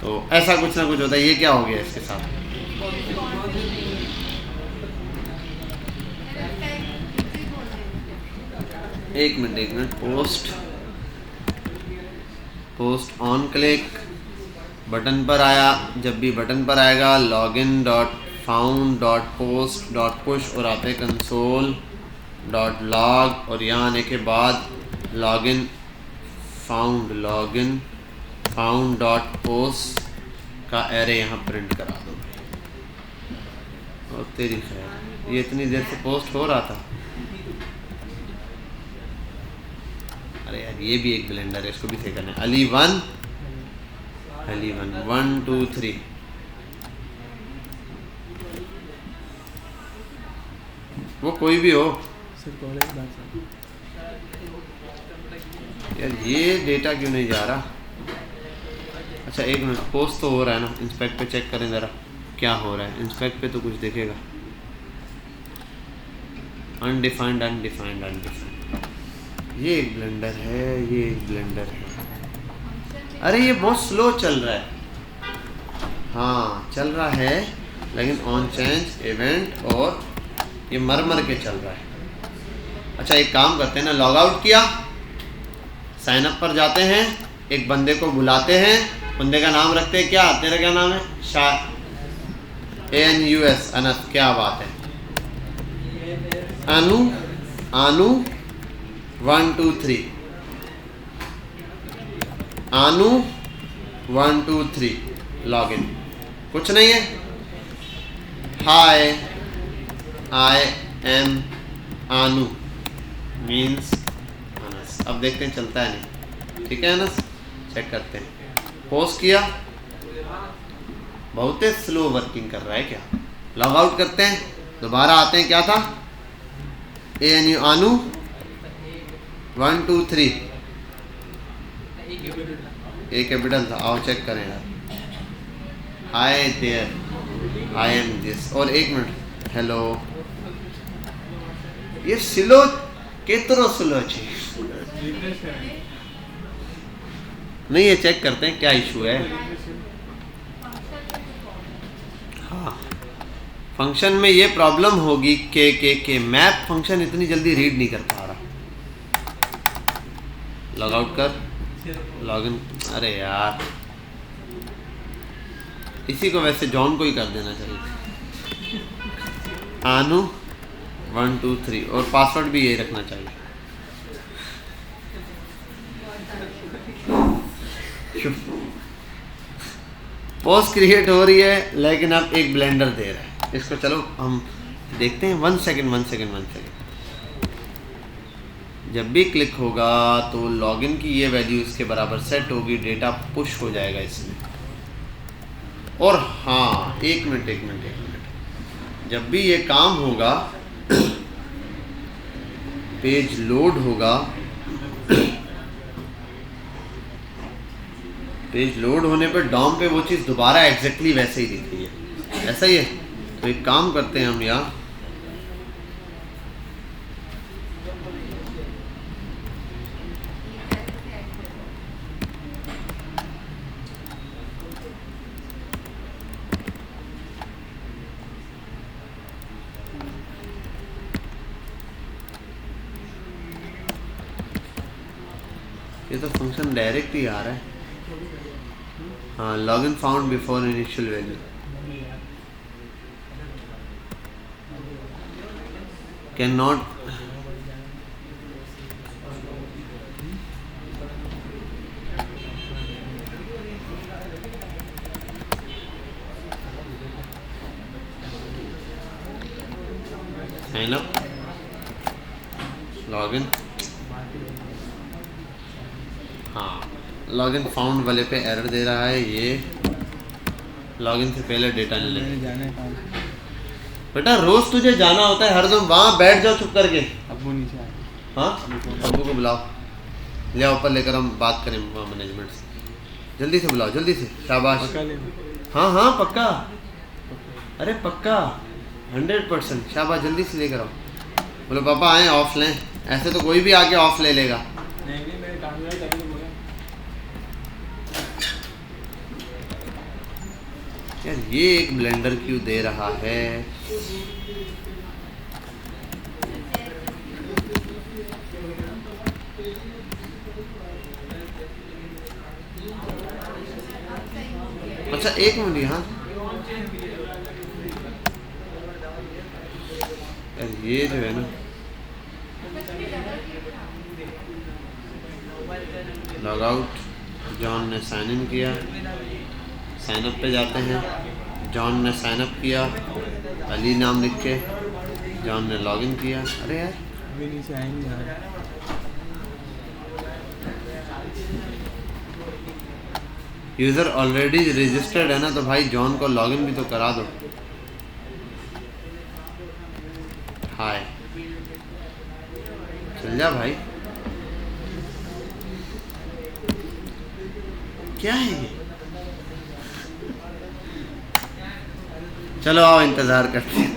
S1: तो ऐसा कुछ ना कुछ होता है। ये क्या हो गया इसके साथ? एक minute post on click button पर आया। जब भी बटन पर आएगा login dot found dot post dot push और आते कंसोल डॉट लॉग और यहाँ आने के बाद लॉगिन फाउंड डॉट पोस्ट का एरे यहाँ प्रिंट करा दो। और तेरी खैर, ये इतनी देर से पोस्ट हो रहा था। अरे यार ये भी एक ब्लेंडर है, इसको भी सही करना है। अली वन 1 2 3। वो कोई भी हो यार, ये डेटा क्यों नहीं जा रहा? अच्छा एक मिनट, पोस्ट तो हो रहा है ना। इंस्पेक्ट पे चेक करें ज़रा क्या हो रहा है। इंस्पेक्ट पे तो कुछ दिखेगा। अनडिफाइंड ये एक ब्लेंडर है, अरे ये बहुत स्लो चल रहा है। हाँ चल रहा है, लेकिन ऑन चेंज इवेंट और ये मर के चल रहा है। अच्छा एक काम करते हैं ना, लॉग आउट किया, साइन अप पर जाते हैं, एक बंदे को बुलाते हैं, बंदे का नाम रखते हैं। क्या तेरा क्या नाम है? ANUS अनस। क्या बात है? आनू 1 2 3 आनू 1 2 3 लॉगिन। कुछ नहीं है। हाय आई एम आनू मीन्स अनस। अब देखते हैं चलता है नहीं। ठीक है अनस, चेक करते हैं। पोस्ट किया, बहुत स्लो वर्किंग कर रहा है क्या? लॉग आउट करते हैं, दोबारा आते हैं। क्या था? ANU आनू 1 2 3 ए कैपिटल था। आओ चेक करें यार। Hi there I am this. और एक मिनट, हेलो। ये स्लो केतरो स्लो है नहीं, ये चेक करते हैं क्या इशू है। हाँ फंक्शन में ये प्रॉब्लम होगी के मैप फंक्शन इतनी जल्दी रीड नहीं कर पा रहा। लॉग आउट कर, लॉगिन। अरे यार इसी को वैसे जॉन को ही कर देना चाहिए। आनू 1 2 3 और पासवर्ड भी यही रखना चाहिए। पोस्ट क्रिएट हो रही है, लेकिन अब एक ब्लेंडर दे रहा है इसको। चलो हम देखते हैं। 1 सेकेंड। जब भी क्लिक होगा तो लॉगिन की ये वैल्यू इसके बराबर सेट होगी, डेटा पुश हो जाएगा इसमें। और हाँ एक मिनट, जब भी ये काम होगा पेज लोड होगा, पेज लोड होने पर डॉम पे वो चीज़ दोबारा एग्जैक्टली वैसे ही दिख रही है। ऐसा ही है। तो एक काम करते हैं हम यहाँ, ये तो फंक्शन डायरेक्ट ही आ रहा है। हाँ login found before initial value. Can not sign up login. हाँ लॉगिन फाउंड वाले पे एरर दे रहा है। ये लॉगिन से पहले डेटा नहीं लेगा। बेटा रोज तुझे जाना होता है हरदम, वहाँ बैठ जाओ चुप करके।
S2: अब्बू नीचे आए।
S1: हाँ अब्बू को बुलाओ, ले ऊपर लेकर हम बात करें मैनेजमेंट से। जल्दी से बुलाओ, जल्दी से। शाबाश। हाँ पक्का। अरे पक्का 100%। शाबाश, जल्दी से लेकर आओ। बोले पापा आए ऑफ लें, ऐसे तो कोई भी आके ऑफ ले लेगा।
S2: नहीं मेरे काम में तभी तो बोला।
S1: यार ये एक ब्लेंडर क्यों दे रहा है? अच्छा एक मिनट, यहाँ यार ये जो है ना, लॉग आउट, जॉन ने साइन इन किया, साइन अप पे जाते हैं, जॉन ने साइन अप किया, अली नाम लिख के, जॉन ने लॉगिन किया। अरे यार
S2: अभी नीचे आएंगे यार।
S1: यूज़र ऑलरेडी रजिस्टर्ड है ना, तो भाई जॉन को लॉगिन भी तो करा दो। हाय चल जा भाई, क्या है ये? चलो आओ इंतज़ार करते हैं।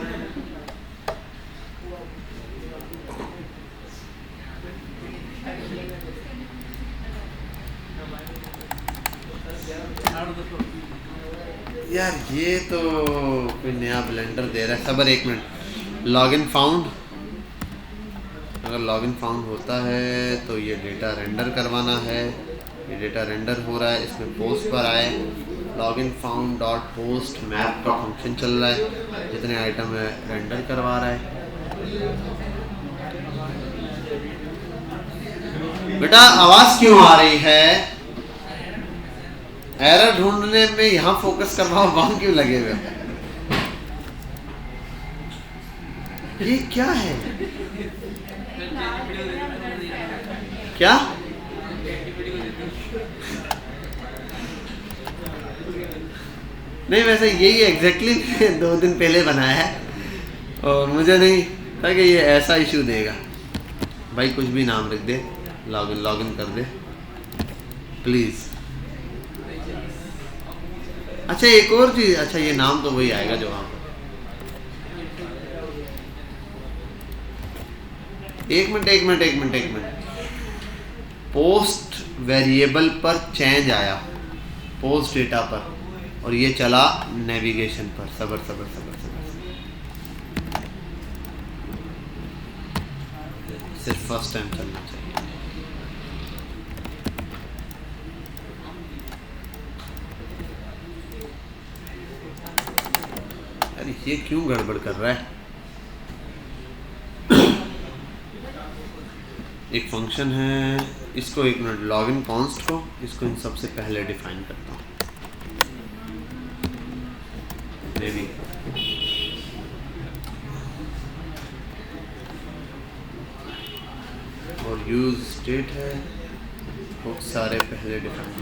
S1: यार ये तो कोई नया ब्लेंडर दे रहा है, सबर एक मिनट। लॉगिन फाउंड, अगर लॉगिन फाउंड होता है तो ये डेटा रेंडर करवाना है, ये डेटा रेंडर हो रहा है, इसमें पोस्ट पर आए, login found dot post map का फंक्शन चल रहा है, जितने आइटम है रेंडर करवा रहा है। बेटा आवाज़ क्यों आ रही है? एरर ढूंढने में यहाँ फोकस करवाओ, वहाँ क्यों लगे हुए? ये क्या है? क्या नहीं, वैसे यही एग्जैक्टली 2 दिन पहले बनाया है और मुझे नहीं था कि ये ऐसा इशू देगा। भाई कुछ भी नाम रख दे, लॉगिन कर दे प्लीज़। अच्छा एक और चीज़, अच्छा ये नाम तो वही आएगा जो वहाँ पर। एक मिनट, पोस्ट वेरिएबल पर चेंज आया पोस्ट डेटा पर, और ये चला नेविगेशन पर। सबर सिर्फ फर्स्ट टाइम चलना चाहिए। अरे ये क्यों गड़बड़ कर रहा है? एक फंक्शन है, इसको एक मिनट, लॉगिन कॉन्स्ट को इसको इन सबसे पहले डिफाइन करता हूँ। नेवी और यूज स्टेट है, बहुत सारे पहले डिफाइन।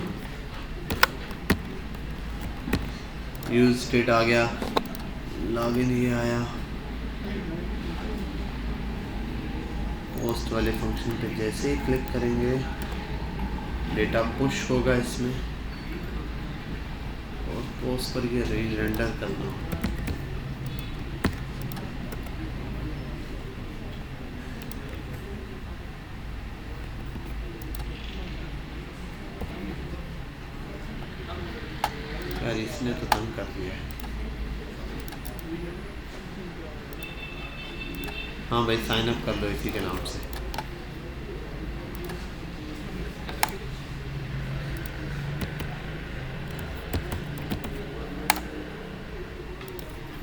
S1: यूज स्टेट आ गया, लॉगिन ये आया, पोस्ट वाले फंक्शन पे जैसे ही क्लिक करेंगे डेटा पुश होगा इसमें, और पोस्ट पर ये री-रेंडर करना। यार इसने तो तंग कर दिया है। हाँ भाई साइन अप कर लो इसी के नाम से।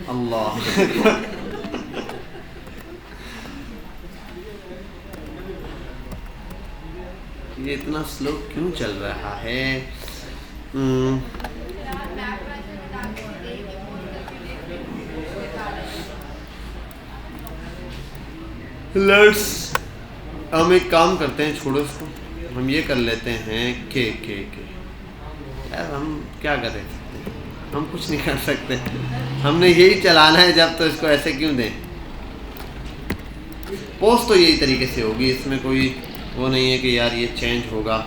S1: अल्लाह ये इतना स्लो क्यों चल रहा है? लेट्स, हम एक काम करते हैं, छोड़ो इसको, हम ये कर लेते हैं के यार हम क्या कर सकते हैं? हम कुछ नहीं कर सकते, हमने यही चलाना है जब, तो इसको ऐसे क्यों दें? पोस्ट तो यही तरीके से होगी, इसमें कोई वो नहीं है कि यार ये चेंज होगा।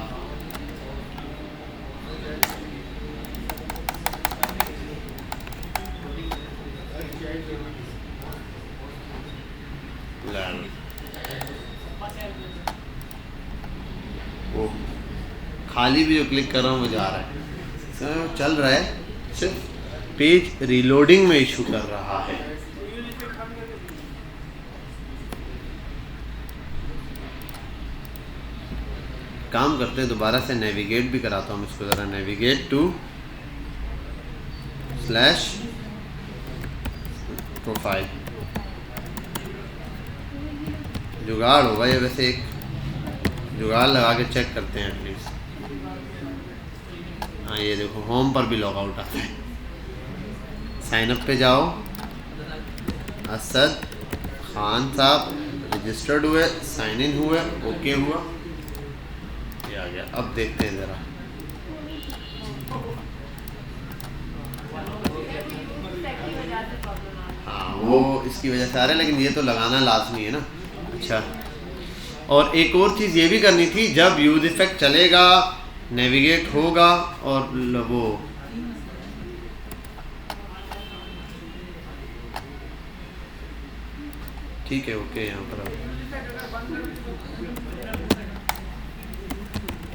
S1: खाली भी जो क्लिक कर रहा हूँ वो जा रहा है। तो चल रहा है, सिर्फ पेज रीलोडिंग में इशू कर रहा है। काम करते हैं, दोबारा से नेविगेट भी कराता हूँ इसको ज़रा। Navigate to slash profile. जुगाड़ होगा ये, वैसे एक जुगाड़ लगा के चेक करते हैं एटलीस्ट। हाँ ये देखो होम पर भी लॉग आउट आता है। साइन अप पे जाओ, असद खान साहब रजिस्टर्ड हुए, साइन इन हुए, ओके हुआ, ये आ गया। अब देखते हैं ज़रा। हाँ वो इसकी वजह से आ रहा है, लेकिन ये तो लगाना लाजमी है ना। अच्छा, और एक और चीज़ ये भी करनी थी, जब यूज इफेक्ट चलेगा, नेविगेट होगा और वो ठीक है, ओके। यहाँ पर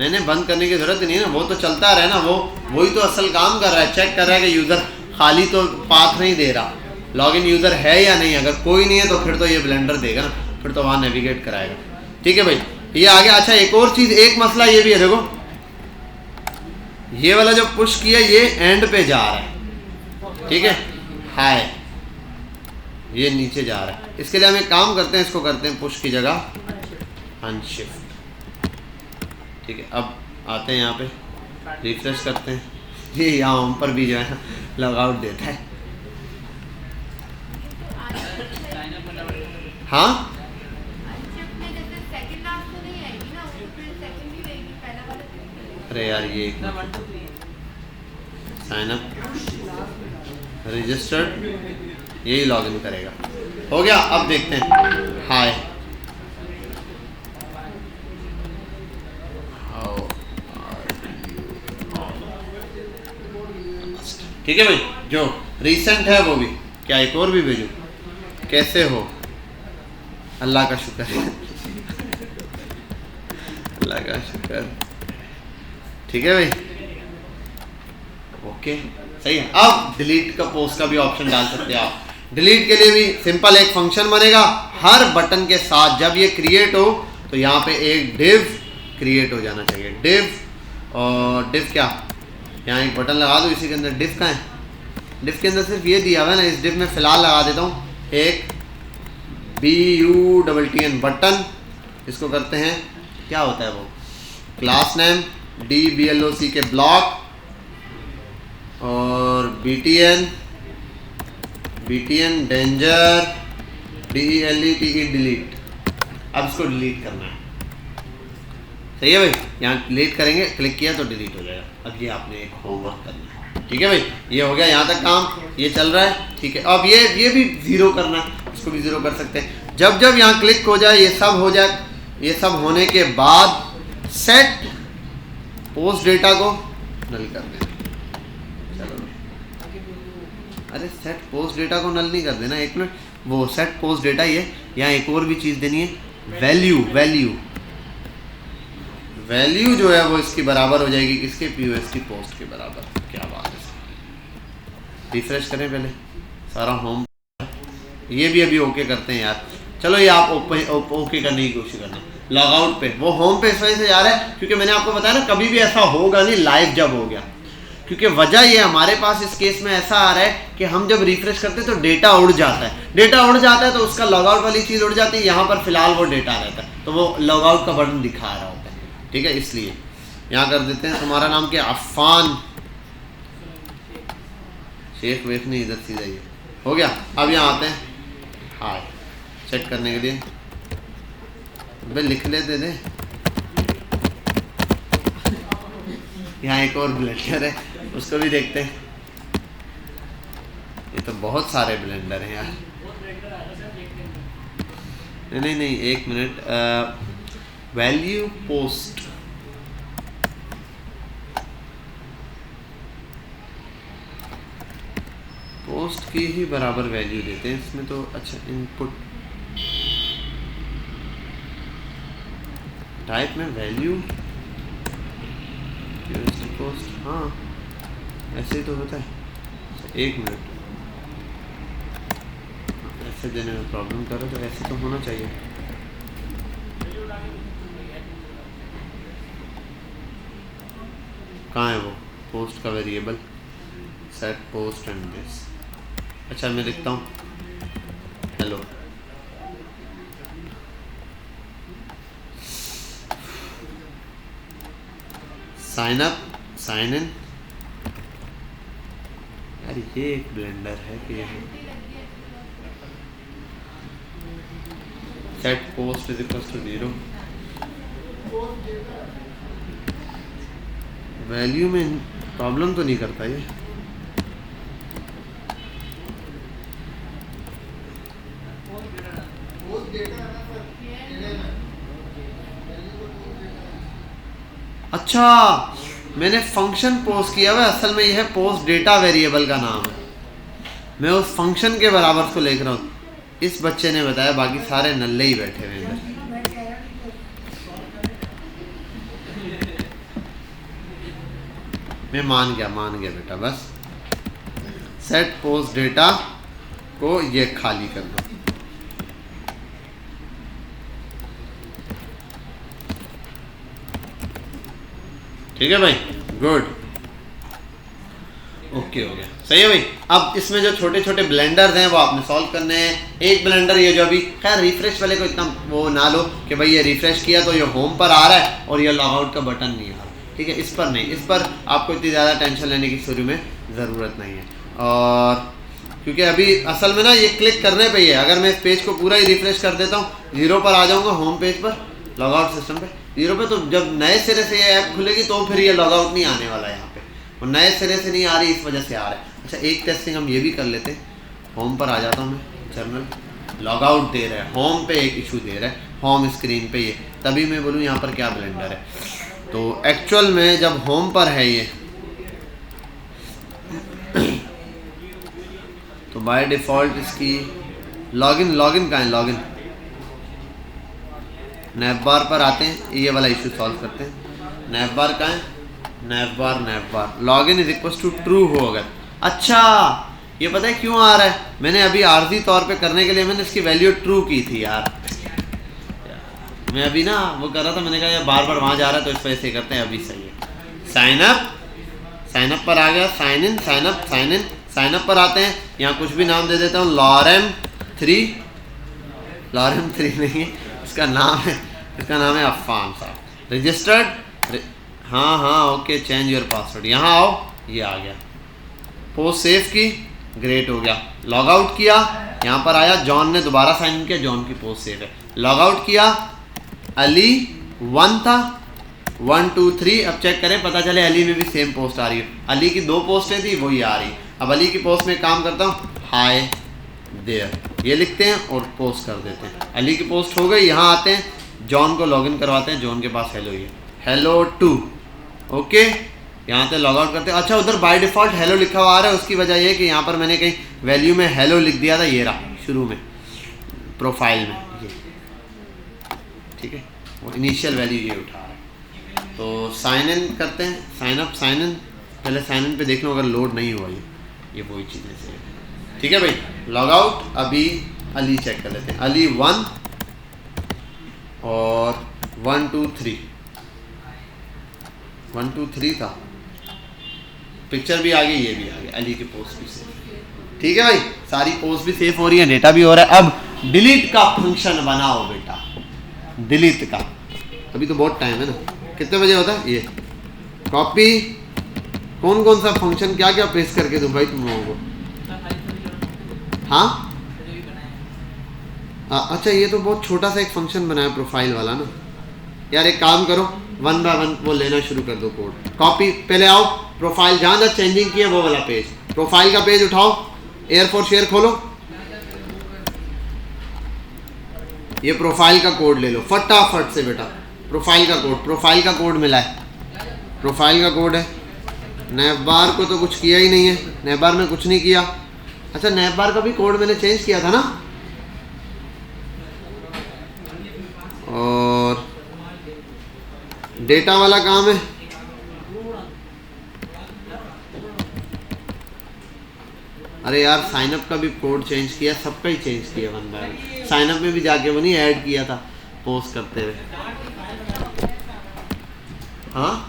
S1: नहीं बंद करने की ज़रूरत नहीं है ना, वो तो चलता रहे ना, वही तो असल काम कर रहा है। चेक कर रहा है कि यूज़र खाली तो पाथ नहीं दे रहा, लॉगिन यूज़र है या नहीं। अगर कोई नहीं है तो फिर तो ये ब्लेंडर देगा ना, फिर तो वहाँ नेविगेट कराएगा। ठीक है भाई, ये आ गया। अच्छा, एक और चीज़, एक मसला ये भी है, देखो ये वाला जो पुश किया ये एंड पे जा रहा है, ठीक है, हाय ये नीचे जा रहा है। इसके लिए हम एक काम करते हैं, इसको करते हैं पुश की जगह अनशिफ्ट। ठीक है, अब आते हैं यहाँ पे, रिफ्रेश करते हैं। ये यहाँ होम पर भी जो है लॉग आउट देता है। हाँ अरे यार ये साइन अप रजिस्टर्ड, यही लॉगिन करेगा। हो गया, अब देखते हैं। हाय ठीक है भाई, जो रीसेंट है वो भी। क्या एक और भी भेजूं? कैसे हो? अल्लाह का शुक्र है, अल्लाह का शुक्र। ठीक है भाई, ओके सही है। अब डिलीट का पोस्ट का भी ऑप्शन डाल सकते हैं आप। डिलीट के लिए भी सिंपल एक फंक्शन बनेगा, हर बटन के साथ जब ये क्रिएट हो तो यहाँ पे एक डिव क्रिएट हो जाना चाहिए। डिव, और डिव क्या, यहाँ एक बटन लगा दो, इसी के अंदर डिव का है। डिव के अंदर सिर्फ ये दिया हुआ है ना, इस डिव में फ़िलहाल लगा देता हूँ एक BUTTN बटन। इसको करते हैं, क्या होता है वो, क्लास नेम DBLOC के ब्लॉक, और BTN डेंजर DELETE डिलीट। अब इसको डिलीट करना है, सही है भाई। यहाँ डिलीट करेंगे, क्लिक किया तो डिलीट हो जाएगा। अब ये आपने एक होमवर्क करना है, ठीक है भाई। ये हो गया, यहाँ तक काम ये चल रहा है, ठीक है। अब ये भी ज़ीरो करना है, इसको भी ज़ीरो कर सकते हैं। जब यहाँ क्लिक हो जाए, ये सब हो जाए, ये सब होने के बाद सेट पोस्ट डेटा को नल कर देना। चलो, अरे सेट पोस्ट डेटा को नल नहीं कर देना, एक मिनट, वो सेट पोस्ट डेटा ही है। यहाँ एक और भी चीज़ देनी है, वैल्यू जो है वो इसकी बराबर हो जाएगी, किसके, POS की पोस्ट के बराबर। क्या बात है। रिफ्रेश करें पहले सारा होम, ये भी अभी ओके करते हैं यार। चलो ये आप ओके करने की कोशिश करना। लॉग आउट पे, वो होम पे इस वजह से जा रहा है क्योंकि मैंने आपको बताया ना, कभी भी ऐसा होगा नहीं लाइव जब हो गया, क्योंकि वजह ये हमारे पास इस केस में ऐसा आ रहा है कि हम जब रिफ्रेश करते हैं तो डेटा उड़ जाता है। डेटा उड़ जाता है तो उसका लॉग आउट वाली चीज़ उड़ जाती है, यहाँ पर फिलहाल वो डेटा रहता है, तो वो लॉग आउट का बटन दिखा रहा होता है। ठीक है, इसलिए यहाँ कर देते हैं, तुम्हारा नाम क्या, अफ़ान शेख वेख नहीं, इधर सीधा ही हो गया। अब यहाँ आते हैं, हाय चेक करने के लिए, भाई लिख लेते थे। यहाँ एक और ब्लेंडर है, उसको भी देखते हैं। ये तो बहुत सारे ब्लेंडर हैं यार। नहीं, एक मिनट, वैल्यू पोस्ट, पोस्ट की ही बराबर वैल्यू देते हैं इसमें तो। अच्छा, इनपुट टाइप में वैल्यू, पोस्ट, हाँ ऐसे ही तो होता है। एक मिनट, ऐसे देने में प्रॉब्लम करो तो ऐसे तो होना चाहिए। कहाँ है वो पोस्ट का variable? Set post and this. अच्छा मैं लिखता हूँ hello. Sign up, sign in. अरे ये एक ब्लेंडर है कि यहाँ set post is equal to 0। Value में प्रॉब्लम तो नहीं करता ये। अच्छा मैंने फंक्शन पोस्ट किया हुआ, असल में यह है पोस्ट डेटा वेरिएबल का नाम है। मैं उस फंक्शन के बराबर उसको लिख रहा हूँ। इस बच्चे ने बताया, बाकी सारे नल्ले ही बैठे हुए हैं। मैं मान गया बेटा। बस सेट पोस्ट डेटा को ये खाली कर दो। ठीक है भाई, गुड, ओके हो गया, सही है भाई। अब इसमें जो छोटे छोटे ब्लेंडर्स हैं वो आपने सॉल्व करने हैं। एक ब्लेंडर ये जो अभी, खैर रिफ्रेश वाले को इतना वो ना लो कि भाई ये रिफ्रेश किया तो ये होम पर आ रहा है और ये लॉग आउट का बटन नहीं आ रहा, ठीक है। इस पर नहीं, इस पर आपको इतनी ज़्यादा टेंशन लेने की शुरू में ज़रूरत नहीं है। और क्योंकि अभी असल में ना ये क्लिक करने पे ही है। अगर मैं इस पेज को पूरा ही रिफ्रेश कर देता हूँ, 0 पर आ जाऊँगा होम पेज पर, लॉग आउट सिस्टम पे 0 पे, तो जब नए सिरे से ये ऐप खुलेगी तो फिर ये लॉग आउट नहीं आने वाला है यहाँ पे, और नए सिरे से नहीं आ रही, इस वजह से आ रहा है। अच्छा एक टेस्टिंग हम ये भी कर लेते हैं। होम पर आ जाता हूँ मैं, जर्नल, लॉग आउट दे रहा है, होम पे एक इशू दे रहा है, होम स्क्रीन पे ये, तभी मैं बोलूँ यहाँ पर क्या ब्लेंडर है। तो एक्चुअल में जब होम पर है ये तो बाय डिफ़ॉल्ट इसकी लॉगिन कहाँ है? लॉगिन नैप बार पर आते हैं, ये वाला इशू सॉल्व करते हैं। नैप बार कहाँ है? Nav bar login is equal to true हो अगर। अच्छा ये पता है क्यों आ रहा है? मैंने अभी आर्जी तौर पे करने के लिए मैंने इसकी वैल्यू ट्रू की थी यार। मैं अभी ना वो कर रहा था, मैंने कहा यार बार बार वहाँ जा रहा है तो इस वजह से करते हैं। अभी सही है। साइन अप पर आ गया, sign in, sign up, sign in, sign up पर आते हैं। यहाँ कुछ भी नाम दे देता हूँ, लॉरेम 3 नहीं, इसका नाम है अफ़ान साहब। रजिस्टर्ड, हाँ ओके, चेंज योर पासवर्ड। यहाँ आओ, ये आ गया। पोस्ट सेव की, ग्रेट हो गया। लॉग आउट किया, यहाँ पर आया, जॉन ने दोबारा साइन इन किया, जॉन की पोस्ट सेव है। लॉग आउट किया, अली 1 था, 1 2 3। अब चेक करें, पता चले अली में भी सेम पोस्ट आ रही है। अली की 2 पोस्टें थी, वही आ रही। अब अली की पोस्ट में काम करता हूँ, हाय देयर, ये लिखते हैं और पोस्ट कर देते हैं। अली की पोस्ट हो गई। यहाँ आते हैं, जॉन को लॉगिन करवाते हैं, जॉन के पास हेलो ही है, हेलो 2, ओके। यहाँ से लॉग आउट करते हैं। अच्छा उधर बाय डिफ़ॉल्ट हेलो लिखा हुआ आ रहा है, उसकी वजह ये है कि यहाँ पर मैंने कहीं वैल्यू में हेलो लिख दिया था, ये रहा शुरू में प्रोफाइल में ये, ठीक है, वो इनिशियल वैल्यू ये उठा रहा है। तो साइन इन करते हैं, साइन अप, साइन इन। पहले साइन इन पे देख लो अगर लोड नहीं हुआ ये वही चीज़ें से, ठीक है भाई। लॉग आउट, अभी अली चेक कर लेते हैं। अली 1 और 1 2 3, 1 2 3 था। पिक्चर भी आ गई, ये भी आ गया, अली की पोस्ट भी सेव। ठीक है भाई, सारी पोस्ट भी सेव हो रही है, डेटा भी हो रहा है। अब डिलीट का फंक्शन बनाओ बेटा, डिलीट का। अभी तो बहुत टाइम है ना, कितने बजे होता है ये? कॉपी, कौन कौन सा फंक्शन क्या क्या पेश करके दूं भाई तुम लोगों को? हाँ अच्छा, ये तो बहुत छोटा सा एक फंक्शन बनाया प्रोफाइल वाला ना यार। एक काम करो, 1 बाय 1 वो लेना शुरू कर दो कोड। कॉपी, पहले आओ प्रोफाइल, जहाँ जहाँ चेंजिंग किया वो वाला पेज, प्रोफाइल का पेज उठाओ, एयर4 शेयर खोलो, ये प्रोफाइल का कोड ले लो फटाफट से बेटा। प्रोफाइल का कोड मिला है, प्रोफाइल का कोड है। नैपबार को तो कुछ किया ही नहीं है, नैपबार में कुछ नहीं किया। अच्छा नैपबार का भी कोड मैंने चेंज किया था ना। और डेटा वाला काम है, अरे यार साइन अप का भी कोड चेंज किया, सबका ही चेंज किया one by one. Sign up में भी जाके वो नहीं ऐड किया था पोस्ट करते हुए। हाँ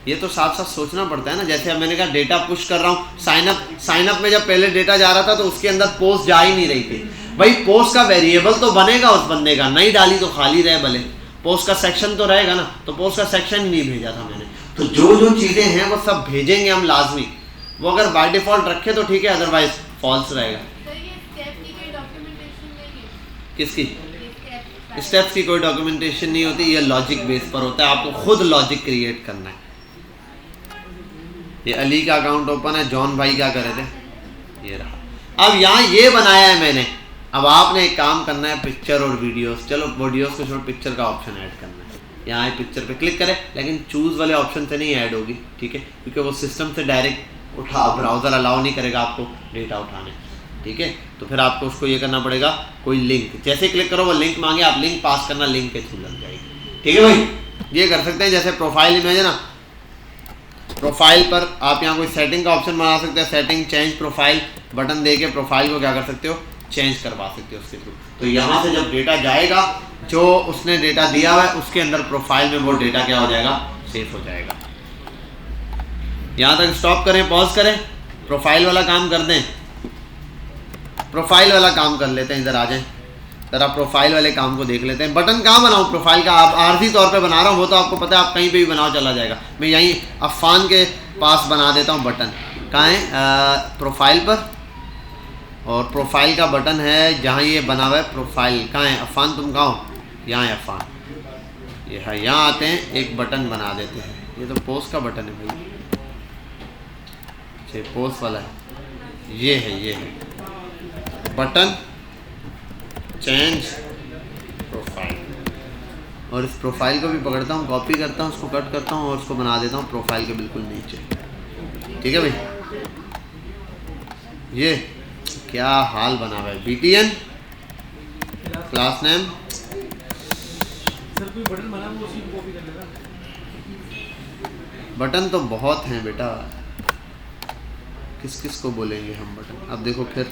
S1: ये तो साथ साथ सोचना पड़ता है ना। जैसे अब मैंने कहा डेटा पुश कर रहा हूँ, साइन अप में जब पहले डेटा जा रहा था तो उसके अंदर पोस्ट जा ही नहीं रही थी। भाई पोस्ट का वेरिएबल तो बनेगा उस बंदे का, नहीं डाली तो खाली रहे भले, पोस्ट का सेक्शन तो रहेगा ना। तो पोस्ट का सेक्शन नहीं भेजा था मैंने। तो जो जो चीज़ें हैं वो सब भेजेंगे हम लाजमी। वो अगर बाय डिफॉल्ट रखे तो ठीक है, अदरवाइज फॉल्स रहेगा। किसकी स्टेप्स की कोई डॉक्यूमेंटेशन नहीं होती, ये लॉजिक बेस पर होता है। आपको खुद लॉजिक क्रिएट करना है। ये अली का अकाउंट ओपन है, जॉन भाई क्या कर रहे थे, ये रहा। अब यहाँ ये बनाया है मैंने। अब आपने एक काम करना है, पिक्चर और वीडियोस, चलो वीडियोस को छोड़ पिक्चर का ऑप्शन ऐड करना है। यहाँ पिक्चर पे क्लिक करें, लेकिन चूज़ वाले ऑप्शन से नहीं ऐड होगी, ठीक है, क्योंकि वो सिस्टम से डायरेक्ट ब्राउज़र अलाउ नहीं करेगा आपको डेटा उठाने, ठीक है। तो फिर आपको उसको ये करना पड़ेगा, कोई लिंक जैसे क्लिक करो वो लिंक मांगे, आप लिंक पास करना, लिंक के थ्रू लग जाएगी, ठीक है भाई। ये कर सकते हैं। जैसे प्रोफाइल इमेज है ना, प्रोफाइल पर आप यहाँ कोई सेटिंग का ऑप्शन बना सकते हैं, सेटिंग चेंज प्रोफाइल बटन दे के प्रोफाइल को क्या कर सकते हो, चेंज करवा सकते हो उसके थ्रू। तो यहाँ से जब डेटा जाएगा, जो उसने डेटा दिया हुआ है उसके अंदर प्रोफाइल में वो डेटा क्या हो जाएगा, सेव हो जाएगा। यहाँ तक स्टॉप करें, पॉज करें, प्रोफाइल वाला काम कर दें। प्रोफाइल वाला काम कर लेते हैं, इधर आ जाएं जरा, प्रोफाइल वाले काम को देख लेते हैं। बटन कहाँ बनाऊँ प्रोफाइल का, आप आर्जी तौर पे बना रहा हूँ, वो तो आपको पता है, आप कहीं पे भी बनाओ चला जाएगा। मैं यहीं अफ़ान के पास बना देता हूँ बटन। कहाँ है, प्रोफाइल पर, और प्रोफाइल का बटन है जहाँ ये बना हुआ है प्रोफाइल। कहाँ है अफ़ान, तुम कहाँ हो, यहाँ है अफ़ान, ये है। यहाँ आते हैं, एक बटन बना देते हैं। ये तो पोस्ट का बटन है भाई, ये पोस्ट वाला है, ये है बटन चेंज प्रोफाइल। और इस प्रोफाइल को भी पकड़ता हूँ, कॉपी करता हूँ, उसको कट करता हूँ और उसको बना देता हूँ प्रोफाइल के बिल्कुल नीचे, ठीक है भाई। ये क्या हाल बना हुआ है, BTN क्लास नेम,
S2: सर कोई बटन बना वो उसी को कॉपी कर लेगा।
S1: बटन तो बहुत हैं बेटा, किस किस को बोलेंगे हम बटन। अब देखो फिर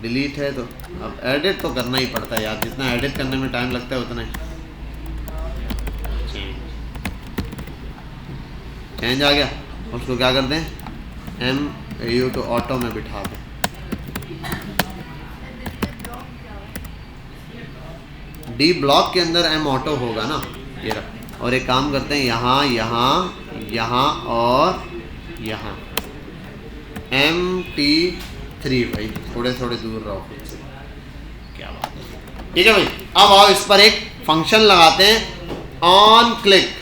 S1: डिलीट है तो अब एडिट तो करना ही पड़ता है यार, जितना एडिट करने में टाइम लगता है उतना ही। चेंज आ गया, उसको क्या कर दें, MAU तो ऑटो में बिठा दें। डी ब्लॉक के अंदर M ऑटो होगा ना, ये रहा। और एक काम करते हैं, यहाँ यहाँ और यहाँ MT3 भाई, थोड़े थोड़े दूर रहो खुद से, क्या बात है, ठीक है भाई। अब आओ इस पर एक फंक्शन लगाते हैं, ऑन क्लिक।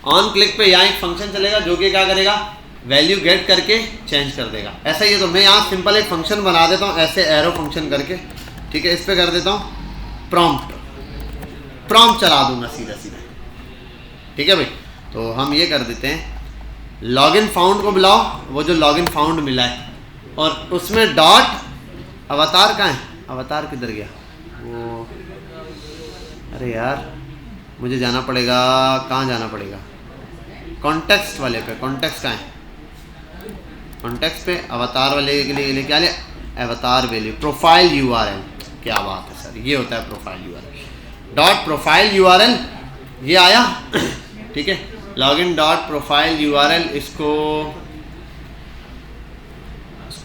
S1: ऑन क्लिक पे यहाँ एक फंक्शन चलेगा जो कि क्या करेगा, वैल्यू गेट करके चेंज कर देगा। ऐसा ही है, तो मैं यहाँ सिंपल एक फंक्शन बना देता हूँ ऐसे एरो फंक्शन करके, ठीक है। इस पे कर देता हूँ प्रॉम्प्ट चला दूंगा सीधा सीधा, ठीक है भाई। तो हम ये कर देते हैं, लॉगिन फाउंड को बुलाओ, वो जो लॉगिन फाउंड मिला है, और उसमें डॉट अवतार कहाँ है, अवतार किधर गया वो, अरे यार मुझे जाना पड़ेगा, कहाँ जाना पड़ेगा, कॉन्टेक्स्ट वाले पे। कॉन्टेक्स्ट कहाँ है, कॉन्टेक्स्ट पे अवतार वाले के लिए क्या ले, अवतार वैल्यू प्रोफाइल URL। क्या बात है सर, ये होता है profile URL, dot profile URL, ये आया ठीक है। लॉगिन डॉट प्रोफाइल URL, इसको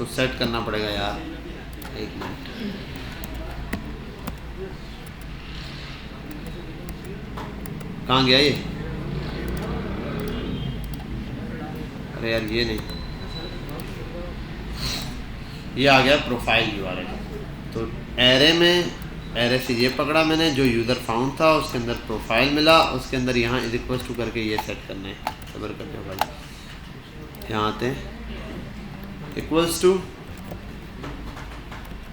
S1: सेट करना पड़ेगा यार, एक मिनट। कहाँ गया ये, अरे यार ये नहीं, ये आ गया प्रोफाइल URL। तो एरे में, एरे से ये पकड़ा मैंने, जो यूज़र फाउंड था उसके अंदर प्रोफाइल मिला, उसके अंदर यहाँ इज इक्वल टू करके ये सेट करना है, सबर करते हो भाई। यहाँ आते हैं, इक्वल्स टू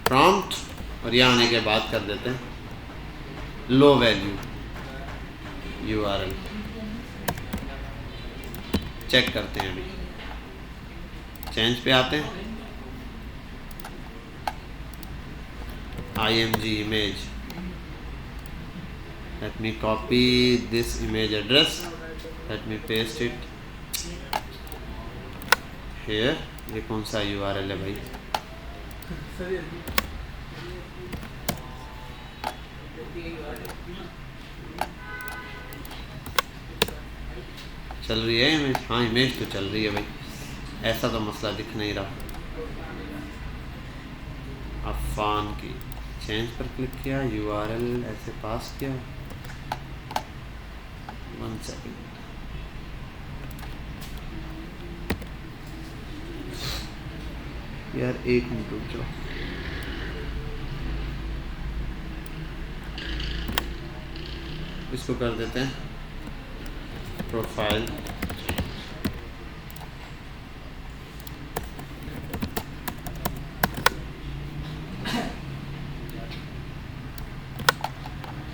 S1: प्रॉम्प्ट, और यहाँ आने के बाद कर देते हैं लो वैल्यू URL। चेक करते हैं, अभी चेंज पे आते हैं, img image, let me copy this image address let me paste it here. ये कौन सा URL है भाई?
S2: सर ये
S1: चल रही है इमेज? हाँ इमेज तो चल रही है भाई, ऐसा तो मसला दिख नहीं रहा। अफान की चेंज पर क्लिक किया, URL ऐसे पास किया। 1 सेकंड। यार 1 मिनट रुक जाओ। इसको कर देते हैं profile.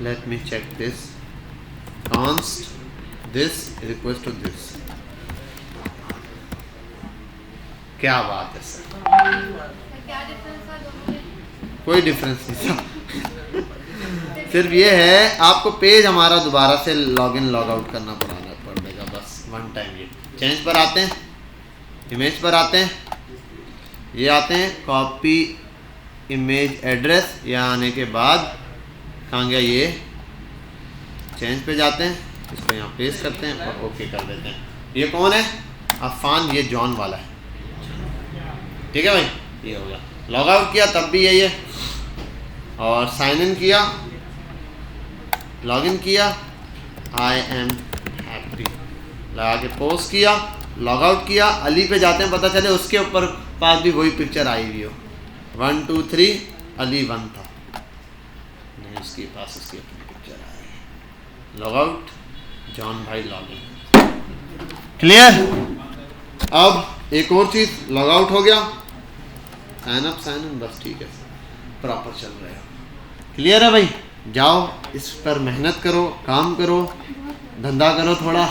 S1: Let me check this. Const this is equals to this. क्या बात है सर,
S3: क्या डिफरेंस था दोनों में?
S1: कोई डिफरेंस नहीं था। सिर्फ ये है आपको पेज हमारा दोबारा से लॉगिन लॉग आउट करना पड़ेगा बस, 1 टाइम। ये चेंज पर आते हैं, इमेज पर आते हैं, ये आते हैं कॉपी इमेज एड्रेस। यहाँ आने के बाद कहाँ गया ये, चेंज पे जाते हैं, इसको यहाँ पेस्ट करते हैं और ओके कर देते हैं। ये कौन है? अफान, ये जॉन वाला है। ठीक है भाई, ये हो गया। लॉग आउट किया तब भी यही है, और साइन इन किया, लॉगिन किया, आई एम हैप्पी लगा के पोस्ट किया, लॉग आउट किया, अली पे जाते हैं, पता चले उसके ऊपर पास भी वही पिक्चर आई हुई हो। 1 2 3 अली 1 था, नहीं उसके पास उसकी अपनी पिक्चर आई। लॉग आउट, जॉन भाई लॉगिन। क्लियर? अब एक और चीज़, लॉग आउट हो गया, साइन अप साइन इन, बस ठीक है, प्रॉपर चल रहा है। क्लियर है भाई? जाओ इस पर मेहनत करो, काम करो, धंधा करो थोड़ा।